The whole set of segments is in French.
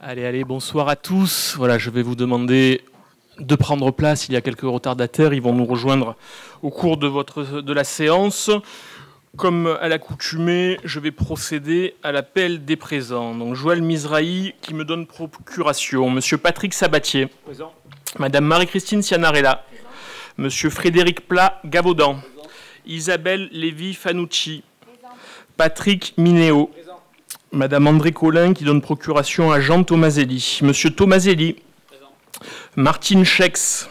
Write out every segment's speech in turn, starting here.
Allez, bonsoir à tous. Voilà, je vais vous demander de prendre place. Il y a quelques retardataires, ils vont nous rejoindre au cours de la séance. Comme à l'accoutumée, je vais procéder à l'appel des présents. Donc Joël Mizrahi qui me donne procuration. Monsieur Patrick Sabatier. Présent. Madame Marie-Christine Cianarella. Présent. Monsieur Frédéric Plat-Gavaudan. Isabelle Lévy-Fanucci. Présent. Patrick Minéo. Présent. Madame André Collin qui donne procuration à Jean Tomaselli. Monsieur Tomaselli. Présent. Martine Schex.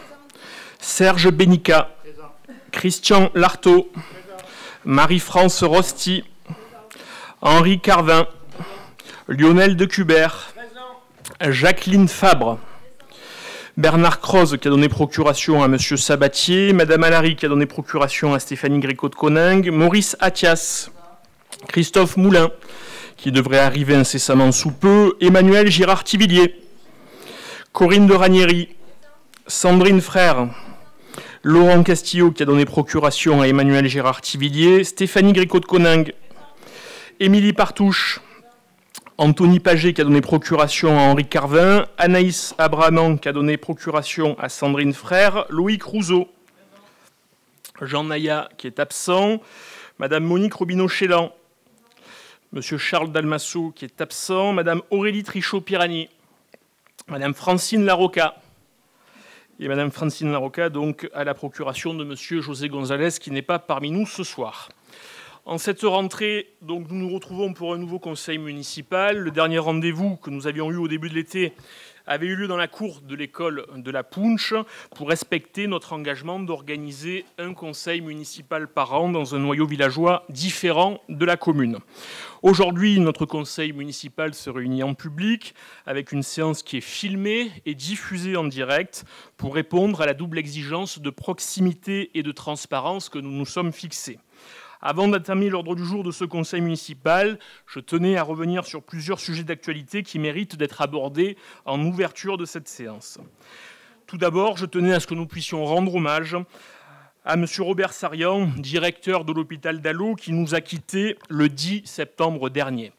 Serge Bénica. Présent. Christian Lartaud. Présent. Marie-France Rosti. Présent. Henri Carvin. Présent. Lionel Decubert. Présent. Jacqueline Fabre. Présent. Bernard Croze qui a donné procuration à Monsieur Sabatier. Madame Alary qui a donné procuration à Stéphanie Gréco de Coningue. Maurice Athias. Présent. Christophe Moulin qui devrait arriver incessamment sous peu, Emmanuel Girard-Tivillier, Corinne de Ranieri, Sandrine Frère, Laurent Castillo qui a donné procuration à Emmanuel Girard-Tivillier, Stéphanie Gréco de Coningue, Émilie Partouche, Anthony Paget qui a donné procuration à Henri Carvin, Anaïs Abraman qui a donné procuration à Sandrine Frère, Loïc Rousseau, Jean Naya qui est absent, Madame Monique Robineau-Chélan, Monsieur Charles Dalmasso qui est absent, Madame Aurélie Trichot-Pirani, Madame Francine Larocca, et Madame Francine Larocca donc à la procuration de Monsieur José González qui n'est pas parmi nous ce soir. En cette rentrée, donc, nous nous retrouvons pour un nouveau conseil municipal. Le dernier rendez-vous que nous avions eu au début de l'été avait eu lieu dans la cour de l'école de la Punche pour respecter notre engagement d'organiser un conseil municipal par an dans un noyau villageois différent de la commune. Aujourd'hui, notre conseil municipal se réunit en public avec une séance qui est filmée et diffusée en direct pour répondre à la double exigence de proximité et de transparence que nous nous sommes fixés. Avant d'entamer l'ordre du jour de ce conseil municipal, je tenais à revenir sur plusieurs sujets d'actualité qui méritent d'être abordés en ouverture de cette séance. Tout d'abord, je tenais à ce que nous puissions rendre hommage à M. Robert Sarian, directeur de l'hôpital d'Allo, qui nous a quittés le 10 septembre dernier.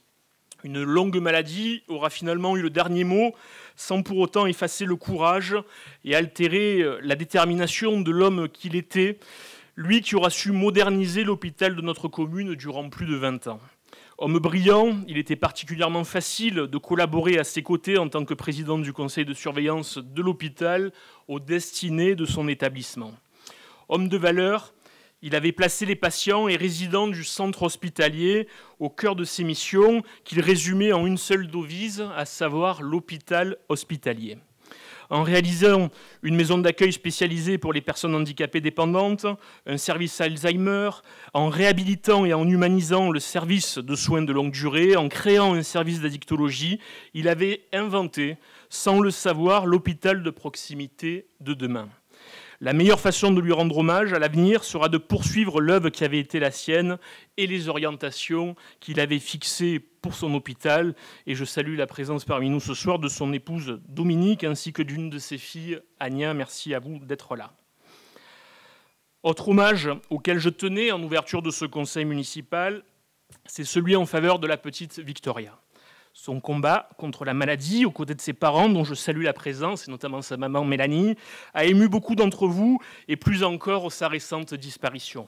Une longue maladie aura finalement eu le dernier mot, sans pour autant effacer le courage et altérer la détermination de l'homme qu'il était, lui qui aura su moderniser l'hôpital de notre commune durant plus de 20 ans. Homme brillant, il était particulièrement facile de collaborer à ses côtés en tant que président du conseil de surveillance de l'hôpital aux destinées de son établissement. Homme de valeur, il avait placé les patients et résidents du centre hospitalier au cœur de ses missions qu'il résumait en une seule devise, à savoir l'hôpital hospitalier. En réalisant une maison d'accueil spécialisée pour les personnes handicapées dépendantes, un service Alzheimer, en réhabilitant et en humanisant le service de soins de longue durée, en créant un service d'addictologie, il avait inventé, sans le savoir, l'hôpital de proximité de demain. La meilleure façon de lui rendre hommage à l'avenir sera de poursuivre l'œuvre qui avait été la sienne et les orientations qu'il avait fixées pour son hôpital. Et je salue la présence parmi nous ce soir de son épouse Dominique ainsi que d'une de ses filles, Ania. Merci à vous d'être là. Autre hommage auquel je tenais en ouverture de ce conseil municipal, c'est celui en faveur de la petite Victoria. Son combat contre la maladie, aux côtés de ses parents, dont je salue la présence, et notamment sa maman Mélanie, a ému beaucoup d'entre vous, et plus encore sa récente disparition.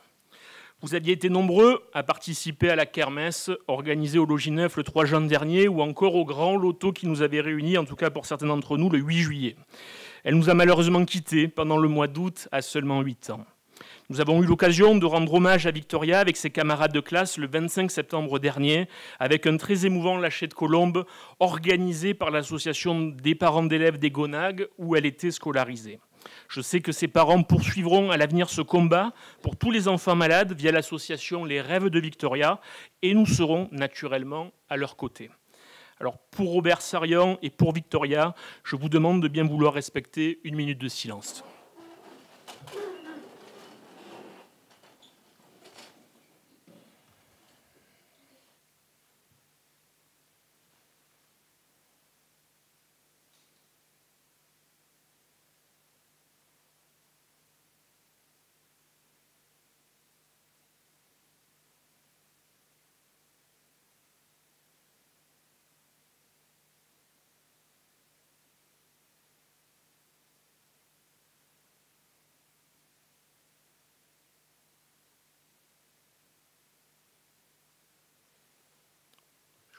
Vous aviez été nombreux à participer à la kermesse organisée au Logis Neuf le 3 juin dernier, ou encore au grand loto qui nous avait réunis, en tout cas pour certains d'entre nous, le 8 juillet. Elle nous a malheureusement quittés pendant le mois d'août à seulement 8 ans. Nous avons eu l'occasion de rendre hommage à Victoria avec ses camarades de classe le 25 septembre dernier, avec un très émouvant lâcher de colombe organisé par l'association des parents d'élèves des Gonagues où elle était scolarisée. Je sais que ses parents poursuivront à l'avenir ce combat pour tous les enfants malades via l'association Les Rêves de Victoria et nous serons naturellement à leur côté. Alors pour Robert Sarian et pour Victoria, je vous demande de bien vouloir respecter une minute de silence.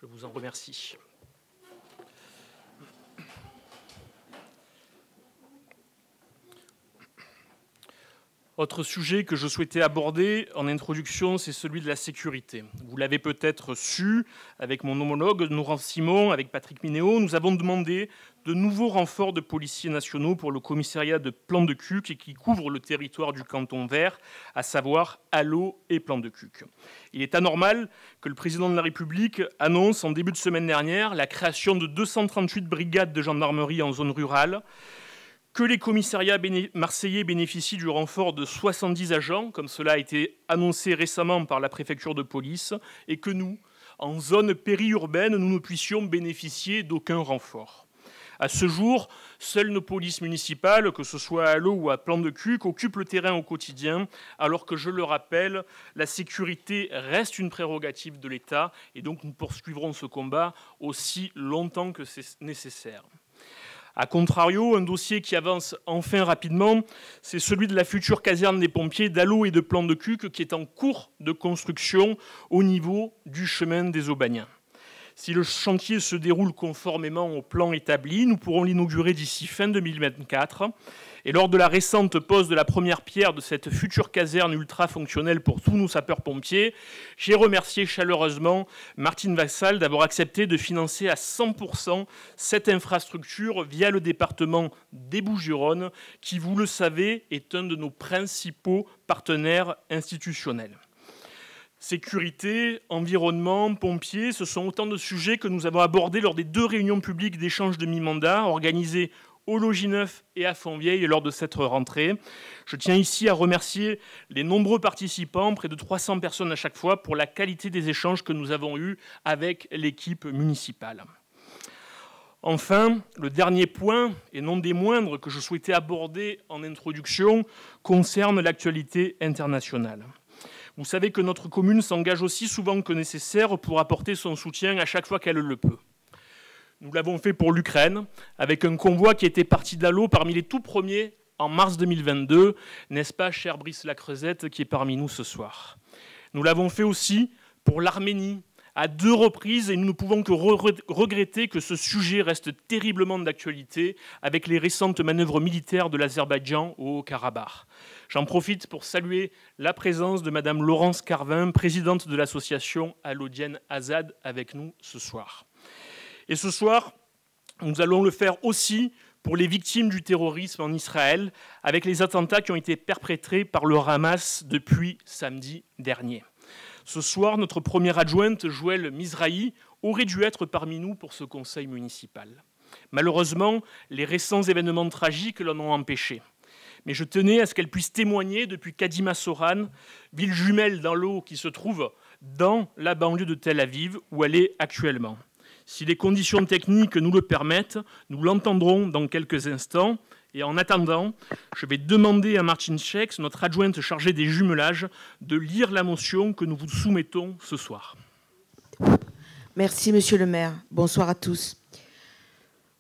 Je vous en remercie. Autre sujet que je souhaitais aborder en introduction, c'est celui de la sécurité. Vous l'avez peut-être su, avec mon homologue Laurent Simon, avec Patrick Minéo, nous avons demandé de nouveaux renforts de policiers nationaux pour le commissariat de Plan-de-Cuques qui couvre le territoire du canton Vair, à savoir Allauch et Plan-de-Cuques. Il est anormal que le président de la République annonce en début de semaine dernière la création de 238 brigades de gendarmerie en zone rurale, que les commissariats marseillais bénéficient du renfort de 70 agents, comme cela a été annoncé récemment par la préfecture de police, et que nous, en zone périurbaine, nous ne puissions bénéficier d'aucun renfort. À ce jour, seules nos polices municipales, que ce soit à Allauch ou à Plan-de-Cuques, occupent le terrain au quotidien, alors que, je le rappelle, la sécurité reste une prérogative de l'État, et donc nous poursuivrons ce combat aussi longtemps que c'est nécessaire. A contrario, un dossier qui avance enfin rapidement, c'est celui de la future caserne des pompiers d'Allauch et de Plan-de-Cuques qui est en cours de construction au niveau du chemin des Aubagnats. Si le chantier se déroule conformément au plan établi, nous pourrons l'inaugurer d'ici fin 2024. Et lors de la récente pose de la première pierre de cette future caserne ultra fonctionnelle pour tous nos sapeurs-pompiers, j'ai remercié chaleureusement Martine Vassal d'avoir accepté de financer à 100% cette infrastructure via le département des Bouches-du-Rhône, qui, vous le savez, est un de nos principaux partenaires institutionnels. Sécurité, environnement, pompiers, ce sont autant de sujets que nous avons abordés lors des 2 réunions publiques d'échange de mi-mandat organisées au Logis Neuf et à Fontvieille lors de cette rentrée. Je tiens ici à remercier les nombreux participants, près de 300 personnes à chaque fois, pour la qualité des échanges que nous avons eus avec l'équipe municipale. Enfin, le dernier point, et non des moindres, que je souhaitais aborder en introduction, concerne l'actualité internationale. Vous savez que notre commune s'engage aussi souvent que nécessaire pour apporter son soutien à chaque fois qu'elle le peut. Nous l'avons fait pour l'Ukraine, avec un convoi qui était parti d'Allauch parmi les tout premiers en mars 2022. N'est-ce pas, cher Brice Lacrezette, qui est parmi nous ce soir? Nous l'avons fait aussi pour l'Arménie, à 2 reprises, et nous ne pouvons que regretter que ce sujet reste terriblement d'actualité avec les récentes manœuvres militaires de l'Azerbaïdjan au Haut-Karabakh. J'en profite pour saluer la présence de Madame Laurence Carvin, présidente de l'association Allauchienne Azad, avec nous ce soir. Et ce soir, nous allons le faire aussi pour les victimes du terrorisme en Israël, avec les attentats qui ont été perpétrés par le Hamas depuis samedi dernier. Ce soir, notre première adjointe, Joëlle Mizrahi, aurait dû être parmi nous pour ce conseil municipal. Malheureusement, les récents événements tragiques l'en ont empêché. Mais je tenais à ce qu'elle puisse témoigner depuis Kadima Soran, ville jumelle d'Allauch qui se trouve dans la banlieue de Tel Aviv, où elle est actuellement. Si les conditions techniques nous le permettent, nous l'entendrons dans quelques instants. Et en attendant, je vais demander à Martine Schex, notre adjointe chargée des jumelages, de lire la motion que nous vous soumettons ce soir. Merci, Monsieur le maire. Bonsoir à tous.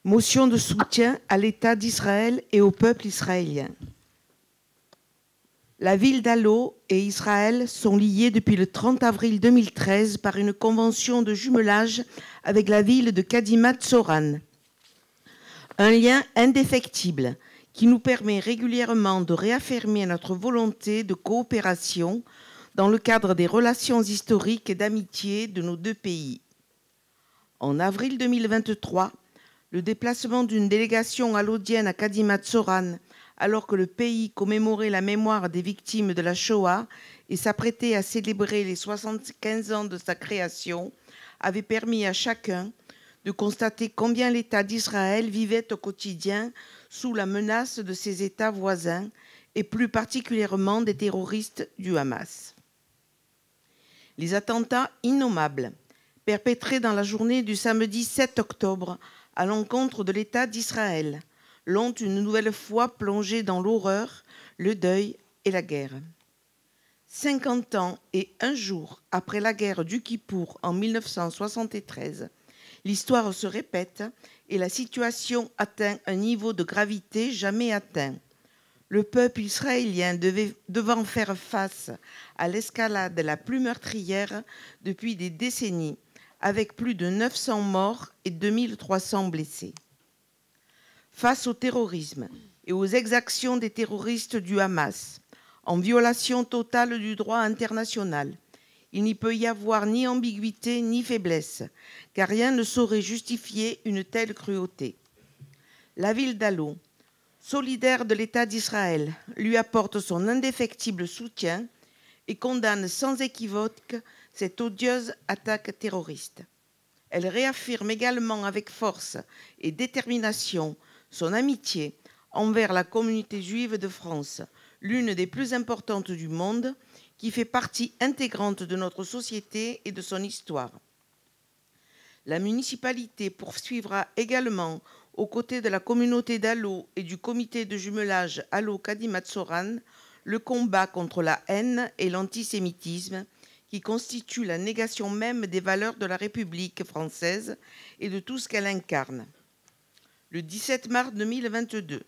Motion de soutien à l'État d'Israël et au peuple israélien. La ville d'Allauch et Israël sont liées depuis le 30 avril 2013 par une convention de jumelage avec la ville de Kadima Tsoran. Un lien indéfectible qui nous permet régulièrement de réaffirmer notre volonté de coopération dans le cadre des relations historiques et d'amitié de nos 2 pays. En avril 2023, le déplacement d'une délégation allauchienne à Kadima Tsoran, alors que le pays commémorait la mémoire des victimes de la Shoah et s'apprêtait à célébrer les 75 ans de sa création, avait permis à chacun de constater combien l'État d'Israël vivait au quotidien sous la menace de ses États voisins et plus particulièrement des terroristes du Hamas. Les attentats innommables perpétrés dans la journée du samedi 7 octobre à l'encontre de l'État d'Israël l'ont une nouvelle fois plongé dans l'horreur, le deuil et la guerre. 50 ans et 1 jour après la guerre du Kippour en 1973, l'histoire se répète et la situation atteint un niveau de gravité jamais atteint. Le peuple israélien devant faire face à l'escalade la plus meurtrière depuis des décennies, avec plus de 900 morts et 2300 blessés. Face au terrorisme et aux exactions des terroristes du Hamas, en violation totale du droit international, il n'y peut y avoir ni ambiguïté ni faiblesse, car rien ne saurait justifier une telle cruauté. La ville d'Allo, solidaire de l'État d'Israël, lui apporte son indéfectible soutien et condamne sans équivoque cette odieuse attaque terroriste. Elle réaffirme également avec force et détermination son amitié envers la communauté juive de France, l'une des plus importantes du monde, qui fait partie intégrante de notre société et de son histoire. La municipalité poursuivra également, aux côtés de la communauté d'Allo et du comité de jumelage Allo-Kadimat-Soran, le combat contre la haine et l'antisémitisme, qui constitue la négation même des valeurs de la République française et de tout ce qu'elle incarne. Le 17 mars 2022,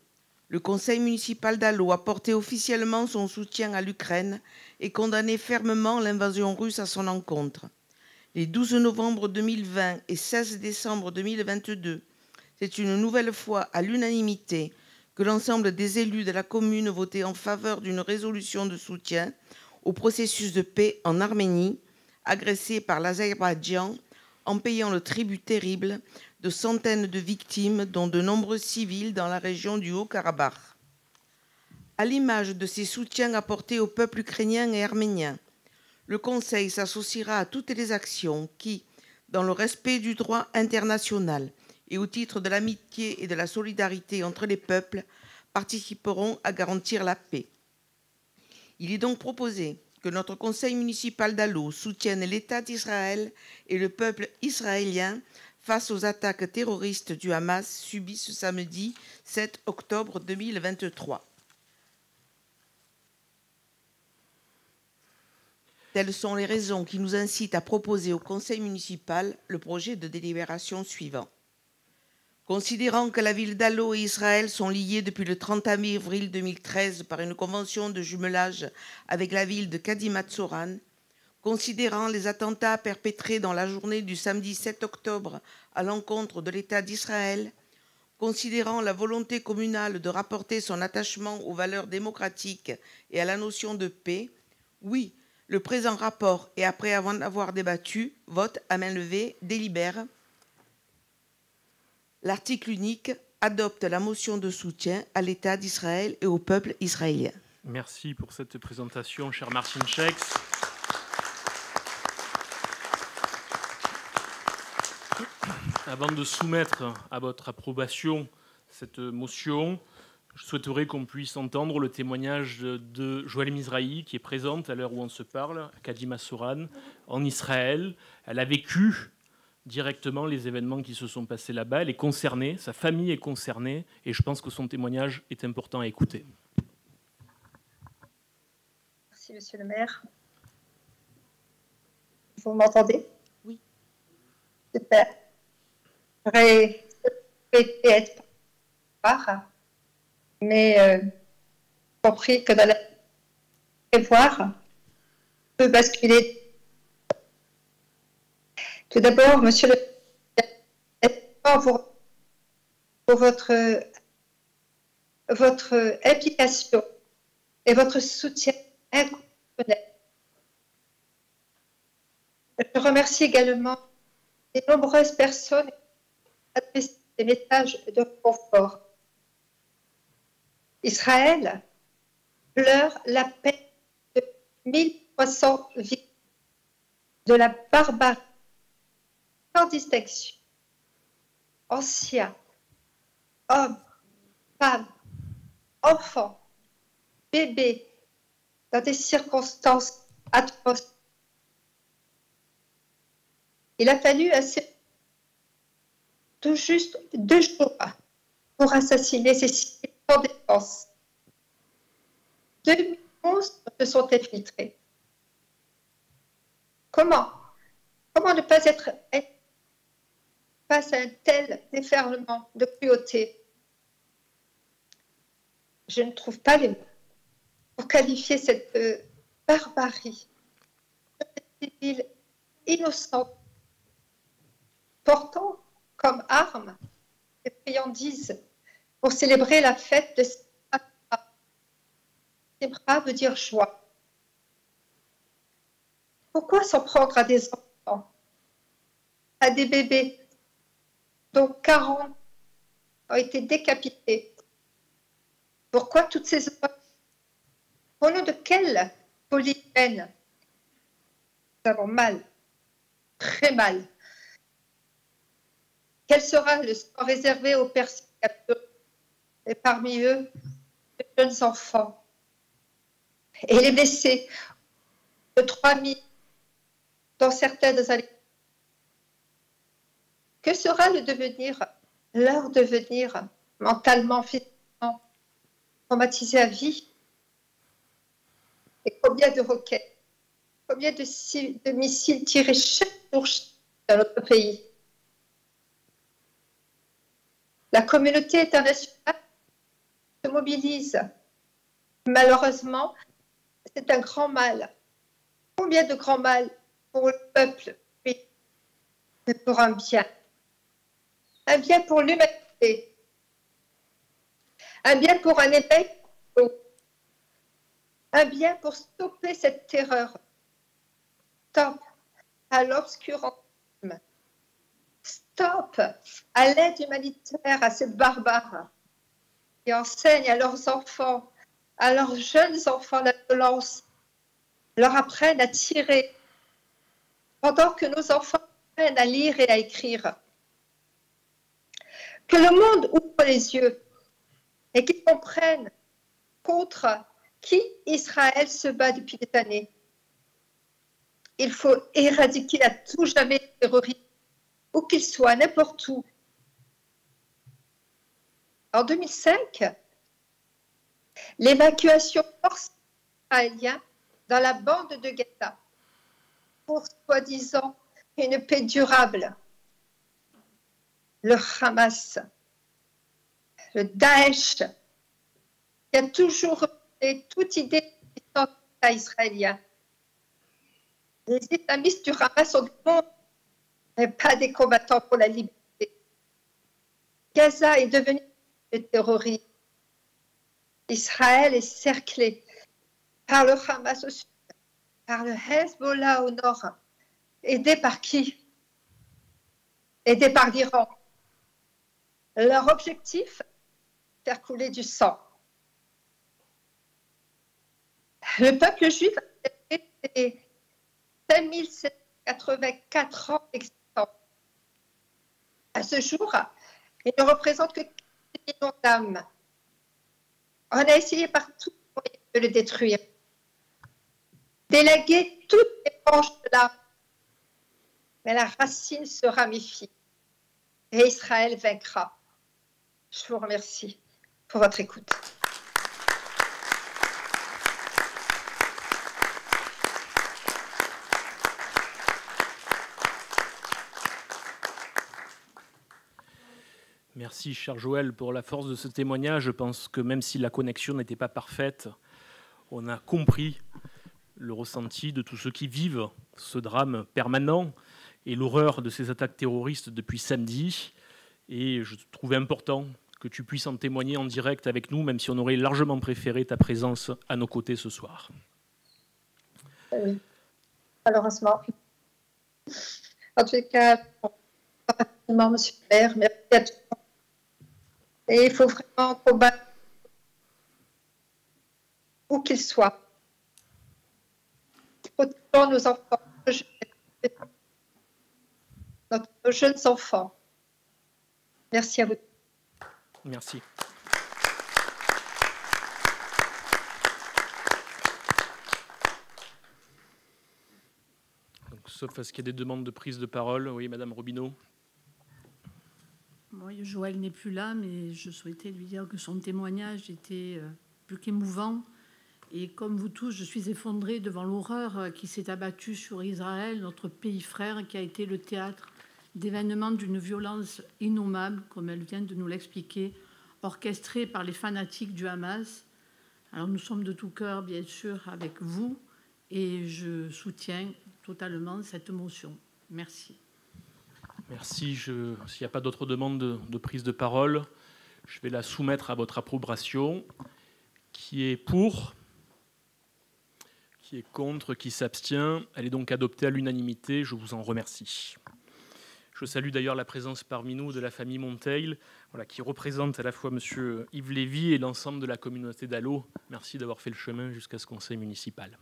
le conseil municipal d'Allo a porté officiellement son soutien à l'Ukraine et condamné fermement l'invasion russe à son encontre. Les 12 novembre 2020 et 16 décembre 2022, c'est une nouvelle fois à l'unanimité que l'ensemble des élus de la commune votaient en faveur d'une résolution de soutien au processus de paix en Arménie, agressé par l'Azerbaïdjan, en payant le tribut terrible de centaines de victimes, dont de nombreux civils dans la région du Haut-Karabakh. À l'image de ces soutiens apportés au peuple ukrainien et arménien, le Conseil s'associera à toutes les actions qui, dans le respect du droit international et au titre de l'amitié et de la solidarité entre les peuples, participeront à garantir la paix. Il est donc proposé que notre conseil municipal d'Allo soutienne l'État d'Israël et le peuple israélien face aux attaques terroristes du Hamas subies ce samedi 7 octobre 2023. Telles sont les raisons qui nous incitent à proposer au conseil municipal le projet de délibération suivant. Considérant que la ville d'Allo et Israël sont liées depuis le 30 avril 2013 par une convention de jumelage avec la ville de Kadimat-Soran, considérant les attentats perpétrés dans la journée du samedi 7 octobre à l'encontre de l'État d'Israël, considérant la volonté communale de rapporter son attachement aux valeurs démocratiques et à la notion de paix, oui, le présent rapport, et après avoir débattu, vote à main levée, délibère. L'article unique adopte la motion de soutien à l'État d'Israël et au peuple israélien. Merci pour cette présentation, cher Martin Schex. Avant de soumettre à votre approbation cette motion, je souhaiterais qu'on puisse entendre le témoignage de Joëlle Mizrahi, qui est présente à l'heure où on se parle, à Kadimat-Soran, en Israël. Elle a vécu directement les événements qui se sont passés là-bas. Elle est concernée, sa famille est concernée, et je pense que son témoignage est important à écouter. Merci, monsieur le maire. Vous m'entendez? Oui. Super. J'aurais souhaité être part, mais compris que dans la prévoir peut basculer. Tout d'abord, monsieur le maire, pour votre implication et votre soutien inconditionnel. Je remercie également les nombreuses personnes qui ont adressé des messages de confort. Israël pleure la paix de 1300 victimes de la barbarie, sans distinction, anciens, hommes, femmes, enfants, bébés, dans des circonstances atroces. Il a fallu tout juste 2 jours pour assassiner ces civils sans défense. 2 monstres se sont infiltrés. Comment ne pas être face à un tel déferlement de cruauté? Je ne trouve pas les mots pour qualifier cette barbarie de civils innocents portant comme arme des friandises pour célébrer la fête de Simcha. Simcha veut dire joie. Pourquoi s'en prendre à des enfants, à des bébés dont 40 ont été décapités? Pourquoi toutes ces horreurs? Au nom de quelle folie humaine? Nous avons mal, très mal. Quel sera le sort réservé aux personnes capturées, et parmi eux, les jeunes enfants et les blessés de 3000 dans certaines années? Que sera le devenir, leur devenir mentalement, physiquement, traumatisé à vie? Et combien de roquettes, combien de missiles tirés chaque jour dans notre pays? La communauté internationale se mobilise. Malheureusement, c'est un grand mal. Combien de grands mal pour le peuple? Oui, mais pour un bien. Un bien pour l'humanité. Un bien pour un éveil. Un bien pour stopper cette terreur. Stop à l'obscurantisme. Stop à l'aide humanitaire à ces barbares qui enseignent à leurs enfants, à leurs jeunes enfants la violence, leur apprennent à tirer, pendant que nos enfants apprennent à lire et à écrire. Que le monde ouvre les yeux et qu'il comprenne contre qui Israël se bat depuis des années. Il faut éradiquer à tout jamais le terrorisme, où qu'il soit, n'importe où. En 2005, l'évacuation forcée israélienne dans la bande de Gaza pour soi-disant une paix durable. Le Hamas, le Daesh, qui a toujours refusé toute idée d'État israélien. Les islamistes du Hamas sont des monstres, mais pas des combattants pour la liberté. Gaza est devenu le terrorisme. Israël est cerclé par le Hamas au sud, par le Hezbollah au nord. Aidé par qui? Aidé par l'Iran. Leur objectif, faire couler du sang. Le peuple juif a été 5784 ans d'existence. À ce jour, il ne représente que 4 millions d'âmes. On a essayé partout de le détruire, d'élaguer toutes les branches de l'arbre, mais la racine se ramifie et Israël vaincra. Je vous remercie pour votre écoute. Merci, cher Joël, pour la force de ce témoignage. Je pense que même si la connexion n'était pas parfaite, on a compris le ressenti de tous ceux qui vivent ce drame permanent et l'horreur de ces attaques terroristes depuis samedi. Et je trouvais important que tu puisses en témoigner en direct avec nous, même si on aurait largement préféré ta présence à nos côtés ce soir. Oui, malheureusement. En tout cas, monsieur le maire, merci à tous. Et il faut vraiment combattre où qu'ils soient. Protégeons nos enfants, nos jeunes enfants. Merci à vous. Merci. Donc, sauf à ce qu'il y ait des demandes de prise de parole. Oui, Madame Robineau. Bon, Joël n'est plus là, mais je souhaitais lui dire que son témoignage était plus qu'émouvant. Et comme vous tous, je suis effondrée devant l'horreur qui s'est abattue sur Israël, notre pays frère, qui a été le théâtre d'événements d'une violence innommable, comme elle vient de nous l'expliquer, orchestrée par les fanatiques du Hamas. Alors nous sommes de tout cœur, bien sûr, avec vous, et je soutiens totalement cette motion. Merci. Merci. S'il n'y a pas d'autres demandes de prise de parole, je vais la soumettre à votre approbation. Qui est pour? Qui est contre? Qui s'abstient? Elle est donc adoptée à l'unanimité. Je vous en remercie. Je salue d'ailleurs la présence parmi nous de la famille Monteil, voilà, qui représente à la fois M. Yves Lévy et l'ensemble de la communauté d'Allot. Merci d'avoir fait le chemin jusqu'à ce conseil municipal.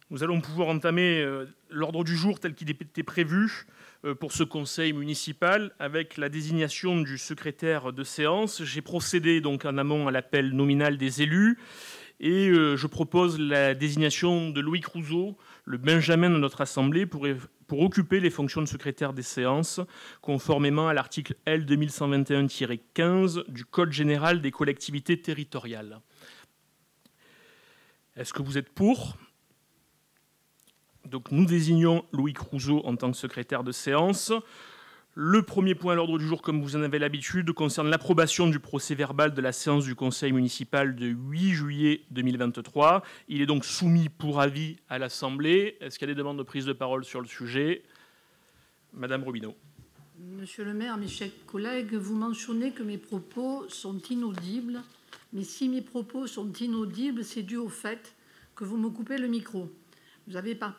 Nous allons pouvoir entamer l'ordre du jour tel qu'il était prévu pour ce conseil municipal avec la désignation du secrétaire de séance. J'ai procédé donc en amont à l'appel nominal des élus et je propose la désignation de Loïc Rouzot, le benjamin de notre assemblée, pour occuper les fonctions de secrétaire des séances, conformément à l'article L. 2121-15 du Code général des collectivités territoriales. Est-ce que vous êtes pour ? Donc nous désignons Loïc Rouzot en tant que secrétaire de séance. Le premier point à l'ordre du jour, comme vous en avez l'habitude, concerne l'approbation du procès-verbal de la séance du conseil municipal de 8 juillet 2023. Il est donc soumis pour avis à l'Assemblée. Est-ce qu'il y a des demandes de prise de parole sur le sujet? Madame Robineau. Monsieur le maire, mes chers collègues, vous mentionnez que mes propos sont inaudibles. Mais si mes propos sont inaudibles, c'est dû au fait que vous me coupez le micro. Vous avez pour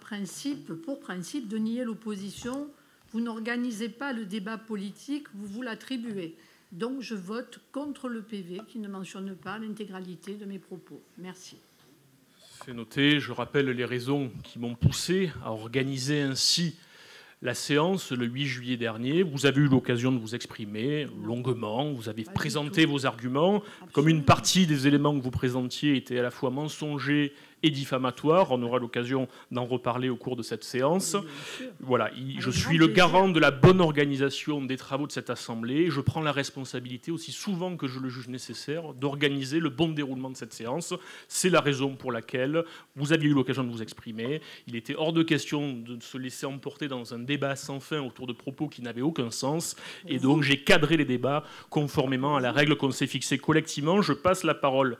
principe de nier l'opposition. Vous n'organisez pas le débat politique, vous l'attribuez. Donc je vote contre le PV qui ne mentionne pas l'intégralité de mes propos. Merci. C'est noté. Je rappelle les raisons qui m'ont poussé à organiser ainsi la séance le 8 juillet dernier. Vous avez eu l'occasion de vous exprimer longuement. Vous avez présenté vos arguments. Absolument. Comme une partie des éléments que vous présentiez étaient à la fois mensongers et diffamatoire. On aura l'occasion d'en reparler au cours de cette séance. Voilà, je suis le garant de la bonne organisation des travaux de cette Assemblée. Je prends la responsabilité, aussi souvent que je le juge nécessaire, d'organiser le bon déroulement de cette séance. C'est la raison pour laquelle vous aviez eu l'occasion de vous exprimer. Il était hors de question de se laisser emporter dans un débat sans fin autour de propos qui n'avaient aucun sens. Et donc, j'ai cadré les débats conformément à la règle qu'on s'est fixée collectivement. Je passe la parole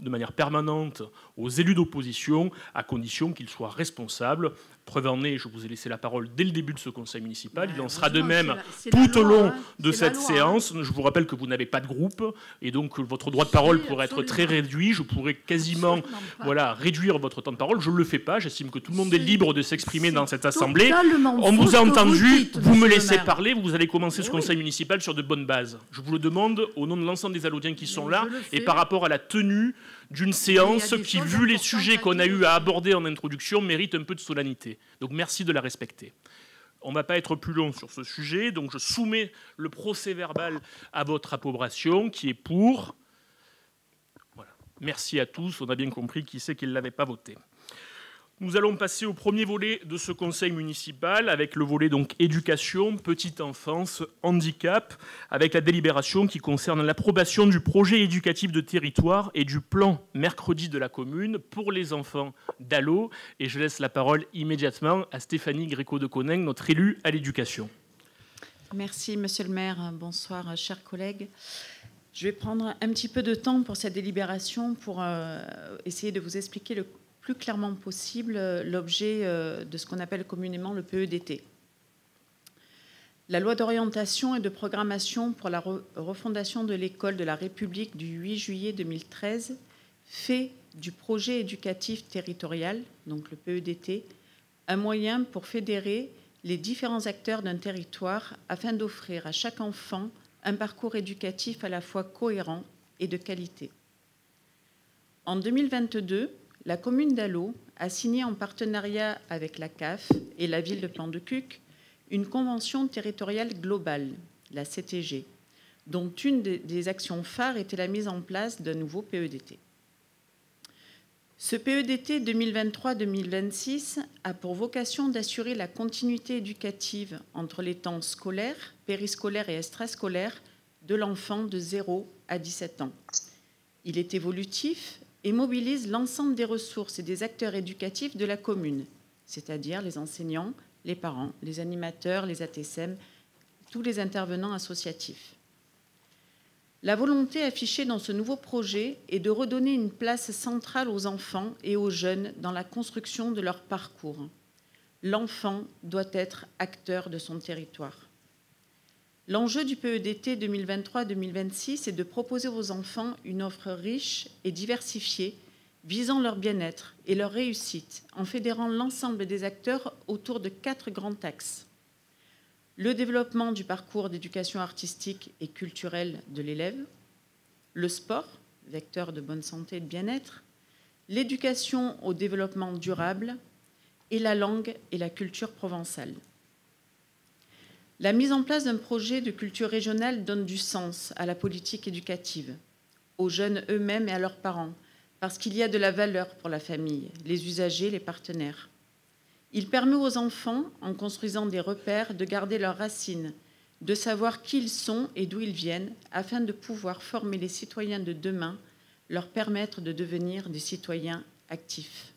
de manière permanente aux élus d'opposition, à condition qu'ils soient responsables. Preuve en est, je vous ai laissé la parole dès le début de ce conseil municipal. Il en sera de même tout au long de cette séance. Je vous rappelle que vous n'avez pas de groupe et donc votre droit de parole pourrait être très réduit. Je pourrais quasiment réduire votre temps de parole. Je ne le fais pas. J'estime que tout le monde est libre de s'exprimer dans cette assemblée. On vous a entendu, vous me laissez parler. Vous allez commencer ce conseil municipal sur de bonnes bases. Je vous le demande au nom de l'ensemble des Allodiens qui sont là et par rapport à la tenue d'une séance qui, vu les sujets qu'on a eu à aborder en introduction, mérite un peu de solennité. Donc merci de la respecter. On ne va pas être plus long sur ce sujet, donc je soumets le procès-verbal à votre approbation, qui est pour. Voilà. Merci à tous, on a bien compris qui c'est qui ne l'avait pas voté. Nous allons passer au premier volet de ce conseil municipal, avec le volet donc éducation, petite enfance, handicap, avec la délibération qui concerne l'approbation du projet éducatif de territoire et du plan mercredi de la commune pour les enfants d'Allot. Et je laisse la parole immédiatement à Stéphanie Gréco de Coninck, notre élue à l'éducation. Merci, monsieur le maire. Bonsoir, chers collègues. Je vais prendre un petit peu de temps pour cette délibération pour essayer de vous expliquer le plus clairement possible l'objet de ce qu'on appelle communément le PEDT. La loi d'orientation et de programmation pour la refondation de l'école de la République du 8 juillet 2013 fait du projet éducatif territorial, donc le PEDT, un moyen pour fédérer les différents acteurs d'un territoire afin d'offrir à chaque enfant un parcours éducatif à la fois cohérent et de qualité. En 2022, la commune d'Allot a signé en partenariat avec la CAF et la ville de Plan-de-Cuc une convention territoriale globale, la CTG, dont une des actions phares était la mise en place d'un nouveau PEDT. Ce PEDT 2023-2026 a pour vocation d'assurer la continuité éducative entre les temps scolaires, périscolaires et extrascolaires de l'enfant de 0 à 17 ans. Il est évolutif et mobilise l'ensemble des ressources et des acteurs éducatifs de la commune, c'est-à-dire les enseignants, les parents, les animateurs, les ATSEM, tous les intervenants associatifs. La volonté affichée dans ce nouveau projet est de redonner une place centrale aux enfants et aux jeunes dans la construction de leur parcours. l'enfant doit être acteur de son territoire. L'enjeu du PEDT 2023-2026 est de proposer aux enfants une offre riche et diversifiée visant leur bien-être et leur réussite en fédérant l'ensemble des acteurs autour de 4 grands axes. Le développement du parcours d'éducation artistique et culturelle de l'élève, le sport, vecteur de bonne santé et de bien-être, l'éducation au développement durable et la langue et la culture provençale. La mise en place d'un projet de culture régionale donne du sens à la politique éducative, aux jeunes eux-mêmes et à leurs parents, parce qu'il y a de la valeur pour la famille, les usagers, les partenaires. Il permet aux enfants, en construisant des repères, de garder leurs racines, de savoir qui ils sont et d'où ils viennent, afin de pouvoir former les citoyens de demain, leur permettre de devenir des citoyens actifs.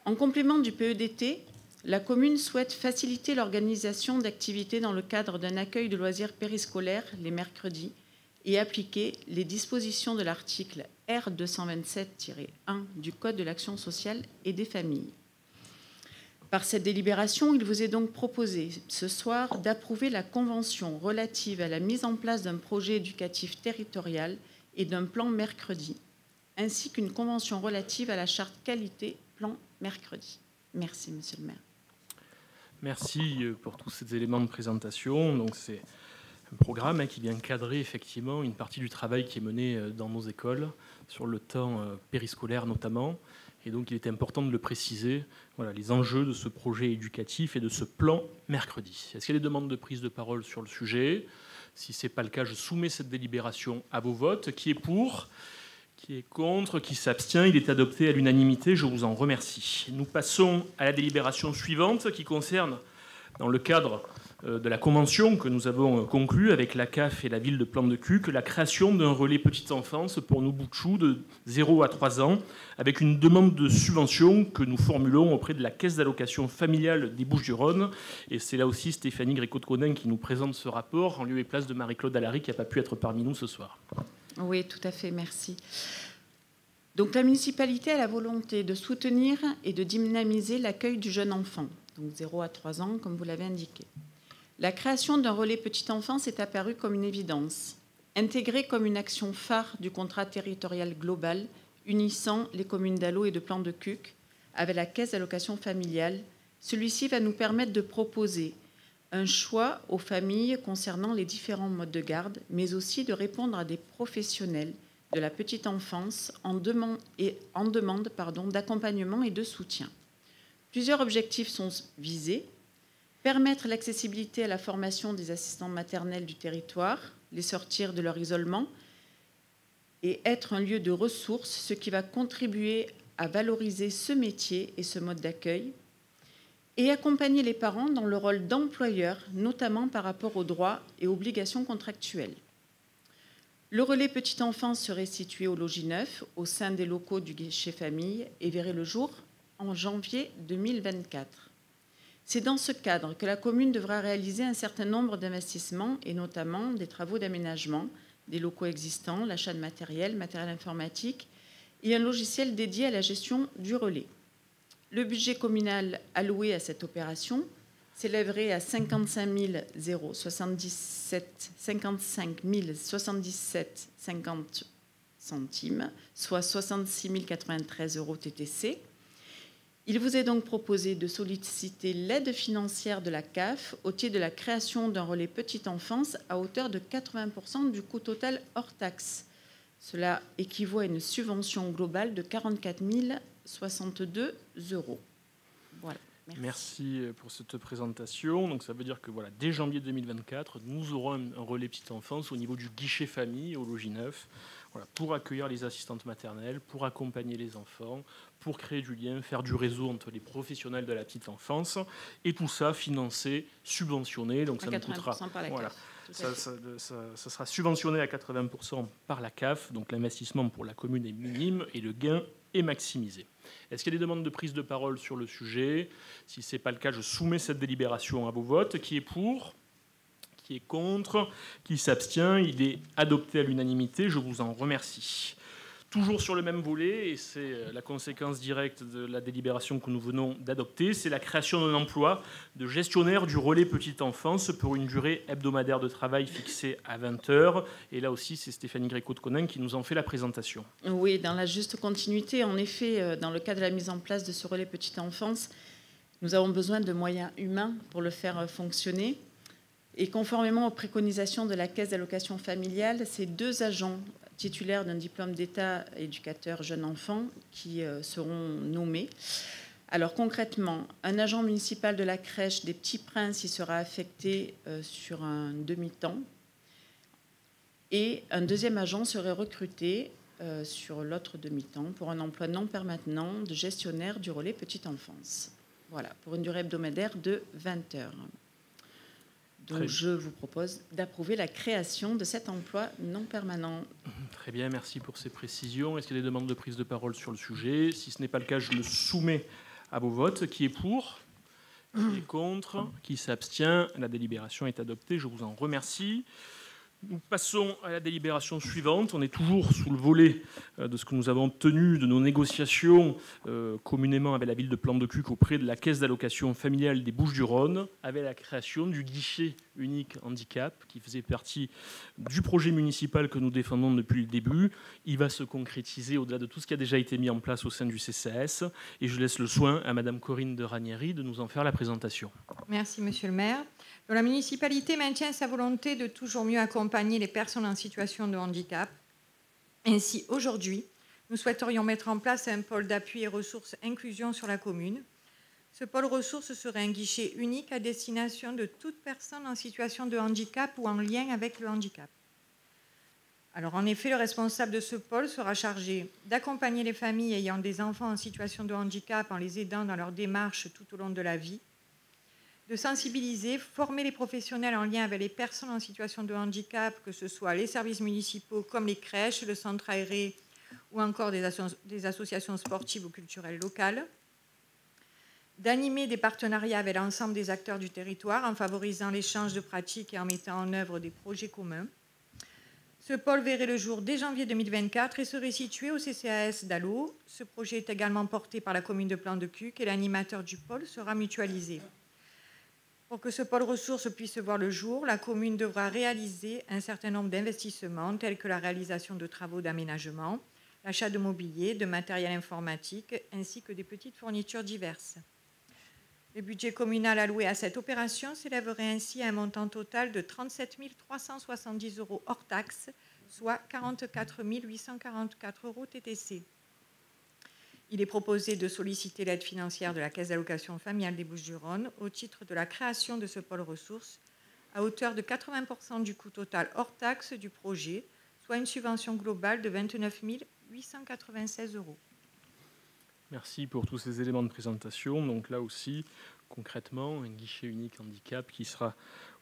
En complément du PEDT, la commune souhaite faciliter l'organisation d'activités dans le cadre d'un accueil de loisirs périscolaires les mercredis et appliquer les dispositions de l'article R227-1 du Code de l'action sociale et des familles. Par cette délibération, il vous est donc proposé ce soir d'approuver la convention relative à la mise en place d'un projet éducatif territorial et d'un plan mercredi, ainsi qu'une convention relative à la charte qualité plan mercredi. Merci, Monsieur le maire. Merci pour tous ces éléments de présentation. Donc c'est un programme qui vient cadrer effectivement une partie du travail qui est mené dans nos écoles, sur le temps périscolaire notamment. Et donc il était important de le préciser, voilà, les enjeux de ce projet éducatif et de ce plan mercredi. Est-ce qu'il y a des demandes de prise de parole sur le sujet? Si ce n'est pas le cas, je soumets cette délibération à vos votes. Qui est pour? Qui est contre? Qui s'abstient? Il est adopté à l'unanimité. Je vous en remercie. Nous passons à la délibération suivante qui concerne, dans le cadre de la convention que nous avons conclue avec la CAF et la ville de Plan-de-Cuques, la création d'un relais petite enfance pour nos Boutchous de 0 à 3 ans, avec une demande de subvention que nous formulons auprès de la Caisse d'allocation familiale des Bouches-du-Rhône. Et c'est là aussi Stéphanie Gréco-de-Conin qui nous présente ce rapport, en lieu et place de Marie-Claude Allary, qui n'a pas pu être parmi nous ce soir. Oui, tout à fait, merci. Donc la municipalité a la volonté de soutenir et de dynamiser l'accueil du jeune enfant, donc 0 à 3 ans, comme vous l'avez indiqué. La création d'un relais petite enfance est apparue comme une évidence, intégrée comme une action phare du contrat territorial global unissant les communes d'Allaux et de Plan-de-Cuques avec la caisse d'allocation familiale. Celui-ci va nous permettre de proposer un choix aux familles concernant les différents modes de garde, mais aussi de répondre à des professionnels de la petite enfance en demande d'accompagnement et de soutien. Plusieurs objectifs sont visés. Permettre l'accessibilité à la formation des assistants maternels du territoire, les sortir de leur isolement et être un lieu de ressources, ce qui va contribuer à valoriser ce métier et ce mode d'accueil, et accompagner les parents dans le rôle d'employeur, notamment par rapport aux droits et obligations contractuelles. Le relais petite enfance serait situé au logis 9, au sein des locaux du guichet famille, et verrait le jour en janvier 2024. C'est dans ce cadre que la commune devra réaliser un certain nombre d'investissements et notamment des travaux d'aménagement, des locaux existants, l'achat de matériel informatique et un logiciel dédié à la gestion du relais. Le budget communal alloué à cette opération s'élèverait à 55 077,50 centimes, soit 66 093 € TTC. Il vous est donc proposé de solliciter l'aide financière de la CAF au titre de la création d'un relais petite enfance à hauteur de 80% du coût total hors taxe. Cela équivaut à une subvention globale de 44 062 €. Voilà. Merci pour cette présentation. Donc ça veut dire que voilà, dès janvier 2024, nous aurons un relais petite enfance au niveau du guichet famille au logis 9. Voilà, pour accueillir les assistantes maternelles, pour accompagner les enfants, pour créer du lien, faire du réseau entre les professionnels de la petite enfance, et tout ça financé, subventionné. Donc ça nous coûtera. Voilà, ça sera subventionné à 80% par la CAF. Donc l'investissement pour la commune est minime et le gain est maximisé. Est-ce qu'il y a des demandes de prise de parole sur le sujet? Si ce n'est pas le cas, je soumets cette délibération à vos votes. Qui est pour? Qui est contre? Qui s'abstient? Il est adopté à l'unanimité. Je vous en remercie. Toujours sur le même volet, et c'est la conséquence directe de la délibération que nous venons d'adopter, c'est la création d'un emploi de gestionnaire du relais petite enfance pour une durée hebdomadaire de travail fixée à 20 heures. Et là aussi, c'est Stéphanie Gréco de Conin qui nous en fait la présentation. Oui, dans la juste continuité, en effet, dans le cadre de la mise en place de ce relais petite enfance, nous avons besoin de moyens humains pour le faire fonctionner. Et conformément aux préconisations de la Caisse d'allocation familiale, ces 2 agents titulaires d'un diplôme d'État éducateur jeune enfant qui seront nommés. Alors concrètement, un agent municipal de la crèche des Petits Princes y sera affecté sur un demi-temps et un 2e agent serait recruté sur l'autre demi-temps pour un emploi non permanent de gestionnaire du relais petite enfance. Voilà, pour une durée hebdomadaire de 20 heures. Donc je vous propose d'approuver la création de cet emploi non permanent. Très bien, merci pour ces précisions. Est-ce qu'il y a des demandes de prise de parole sur le sujet? Si ce n'est pas le cas, je le soumets à vos votes. Qui est pour? Qui est contre? Qui s'abstient? La délibération est adoptée. Je vous en remercie. Nous passons à la délibération suivante. On est toujours sous le volet de ce que nous avons obtenu de nos négociations communément avec la ville de Plan-de-Cuques auprès de la Caisse d'allocation familiale des Bouches-du-Rhône, avec la création du guichet unique handicap qui faisait partie du projet municipal que nous défendons depuis le début. Il va se concrétiser au-delà de tout ce qui a déjà été mis en place au sein du CCAS. Et je laisse le soin à Madame Corinne de Ranieri de nous en faire la présentation. Merci, Monsieur le maire. La municipalité maintient sa volonté de toujours mieux accompagner les personnes en situation de handicap. Ainsi, aujourd'hui, nous souhaiterions mettre en place un pôle d'appui et ressources inclusion sur la commune. Ce pôle ressources serait un guichet unique à destination de toute personne en situation de handicap ou en lien avec le handicap. Alors, en effet, le responsable de ce pôle sera chargé d'accompagner les familles ayant des enfants en situation de handicap en les aidant dans leur démarche tout au long de la vie, de sensibiliser, former les professionnels en lien avec les personnes en situation de handicap, que ce soit les services municipaux comme les crèches, le centre aéré ou encore des associations sportives ou culturelles locales, d'animer des partenariats avec l'ensemble des acteurs du territoire en favorisant l'échange de pratiques et en mettant en œuvre des projets communs. Ce pôle verrait le jour dès janvier 2024 et serait situé au CCAS d'Allaux. Ce projet est également porté par la commune de Plan-de-Cuques et l'animateur du pôle sera mutualisé. Pour que ce pôle ressources puisse voir le jour, la commune devra réaliser un certain nombre d'investissements tels que la réalisation de travaux d'aménagement, l'achat de mobilier, de matériel informatique, ainsi que des petites fournitures diverses. Le budget communal alloué à cette opération s'élèverait ainsi à un montant total de 37 370 € hors taxes, soit 44 844 € TTC. Il est proposé de solliciter l'aide financière de la Caisse d'allocation familiale des Bouches-du-Rhône au titre de la création de ce pôle ressources à hauteur de 80% du coût total hors taxe du projet, soit une subvention globale de 29 896 €. Merci pour tous ces éléments de présentation. Donc là aussi, concrètement, un guichet unique handicap qui sera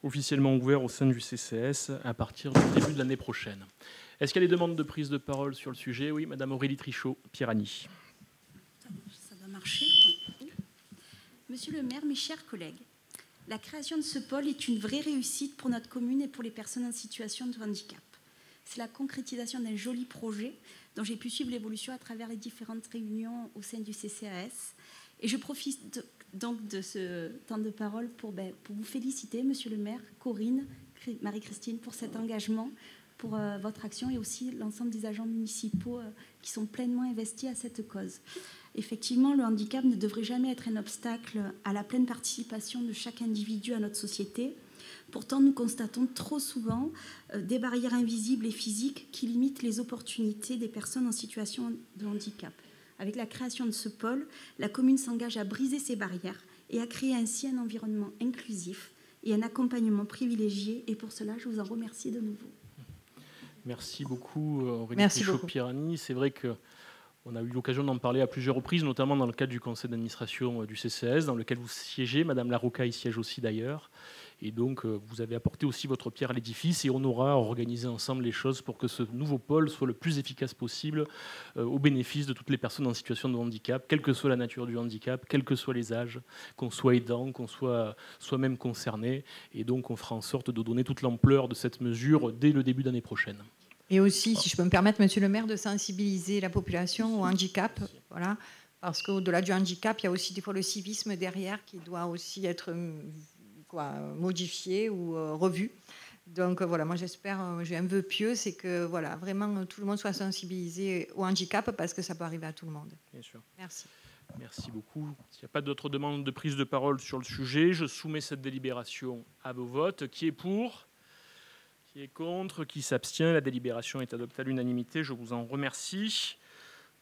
officiellement ouvert au sein du CCS à partir du début de l'année prochaine. Est-ce qu'il y a des demandes de prise de parole sur le sujet? Oui, Madame Aurélie Trichot-Pierani. Ça doit marcher. Monsieur le maire, mes chers collègues, la création de ce pôle est une vraie réussite pour notre commune et pour les personnes en situation de handicap. C'est la concrétisation d'un joli projet dont j'ai pu suivre l'évolution à travers les différentes réunions au sein du CCAS. Et je profite donc de ce temps de parole pour vous féliciter, monsieur le maire, Corinne, Marie-Christine, pour cet engagement, pour votre action et aussi l'ensemble des agents municipaux qui sont pleinement investis à cette cause. Effectivement, le handicap ne devrait jamais être un obstacle à la pleine participation de chaque individu à notre société. Pourtant, nous constatons trop souvent des barrières invisibles et physiques qui limitent les opportunités des personnes en situation de handicap. Avec la création de ce pôle, la commune s'engage à briser ces barrières et à créer ainsi un environnement inclusif et un accompagnement privilégié. Et pour cela, je vous en remercie de nouveau. Merci beaucoup, Aurélie Trichot-Pierani. C'est vrai qu'on a eu l'occasion d'en parler à plusieurs reprises, notamment dans le cadre du conseil d'administration du CCAS, dans lequel vous siégez. Madame Larocca y siège aussi d'ailleurs. Et donc, vous avez apporté aussi votre pierre à l'édifice et on aura organisé ensemble les choses pour que ce nouveau pôle soit le plus efficace possible au bénéfice de toutes les personnes en situation de handicap, quelle que soit la nature du handicap, quels que soient les âges, qu'on soit aidant, qu'on soit soi-même concerné. Et donc, on fera en sorte de donner toute l'ampleur de cette mesure dès le début d'année prochaine. Et aussi, si je peux me permettre, monsieur le maire, de sensibiliser la population au handicap. Voilà. Parce qu'au-delà du handicap, il y a aussi des fois le civisme derrière qui doit aussi être modifié ou revu. Donc voilà, moi j'espère, j'ai un vœu pieux, c'est que voilà, vraiment tout le monde soit sensibilisé au handicap parce que ça peut arriver à tout le monde. Bien sûr. Merci. Merci beaucoup. S'il n'y a pas d'autres demandes de prise de parole sur le sujet, je soumets cette délibération à vos votes. Qui est pour ? Qui est contre ? Qui s'abstient ? La délibération est adoptée à l'unanimité. Je vous en remercie.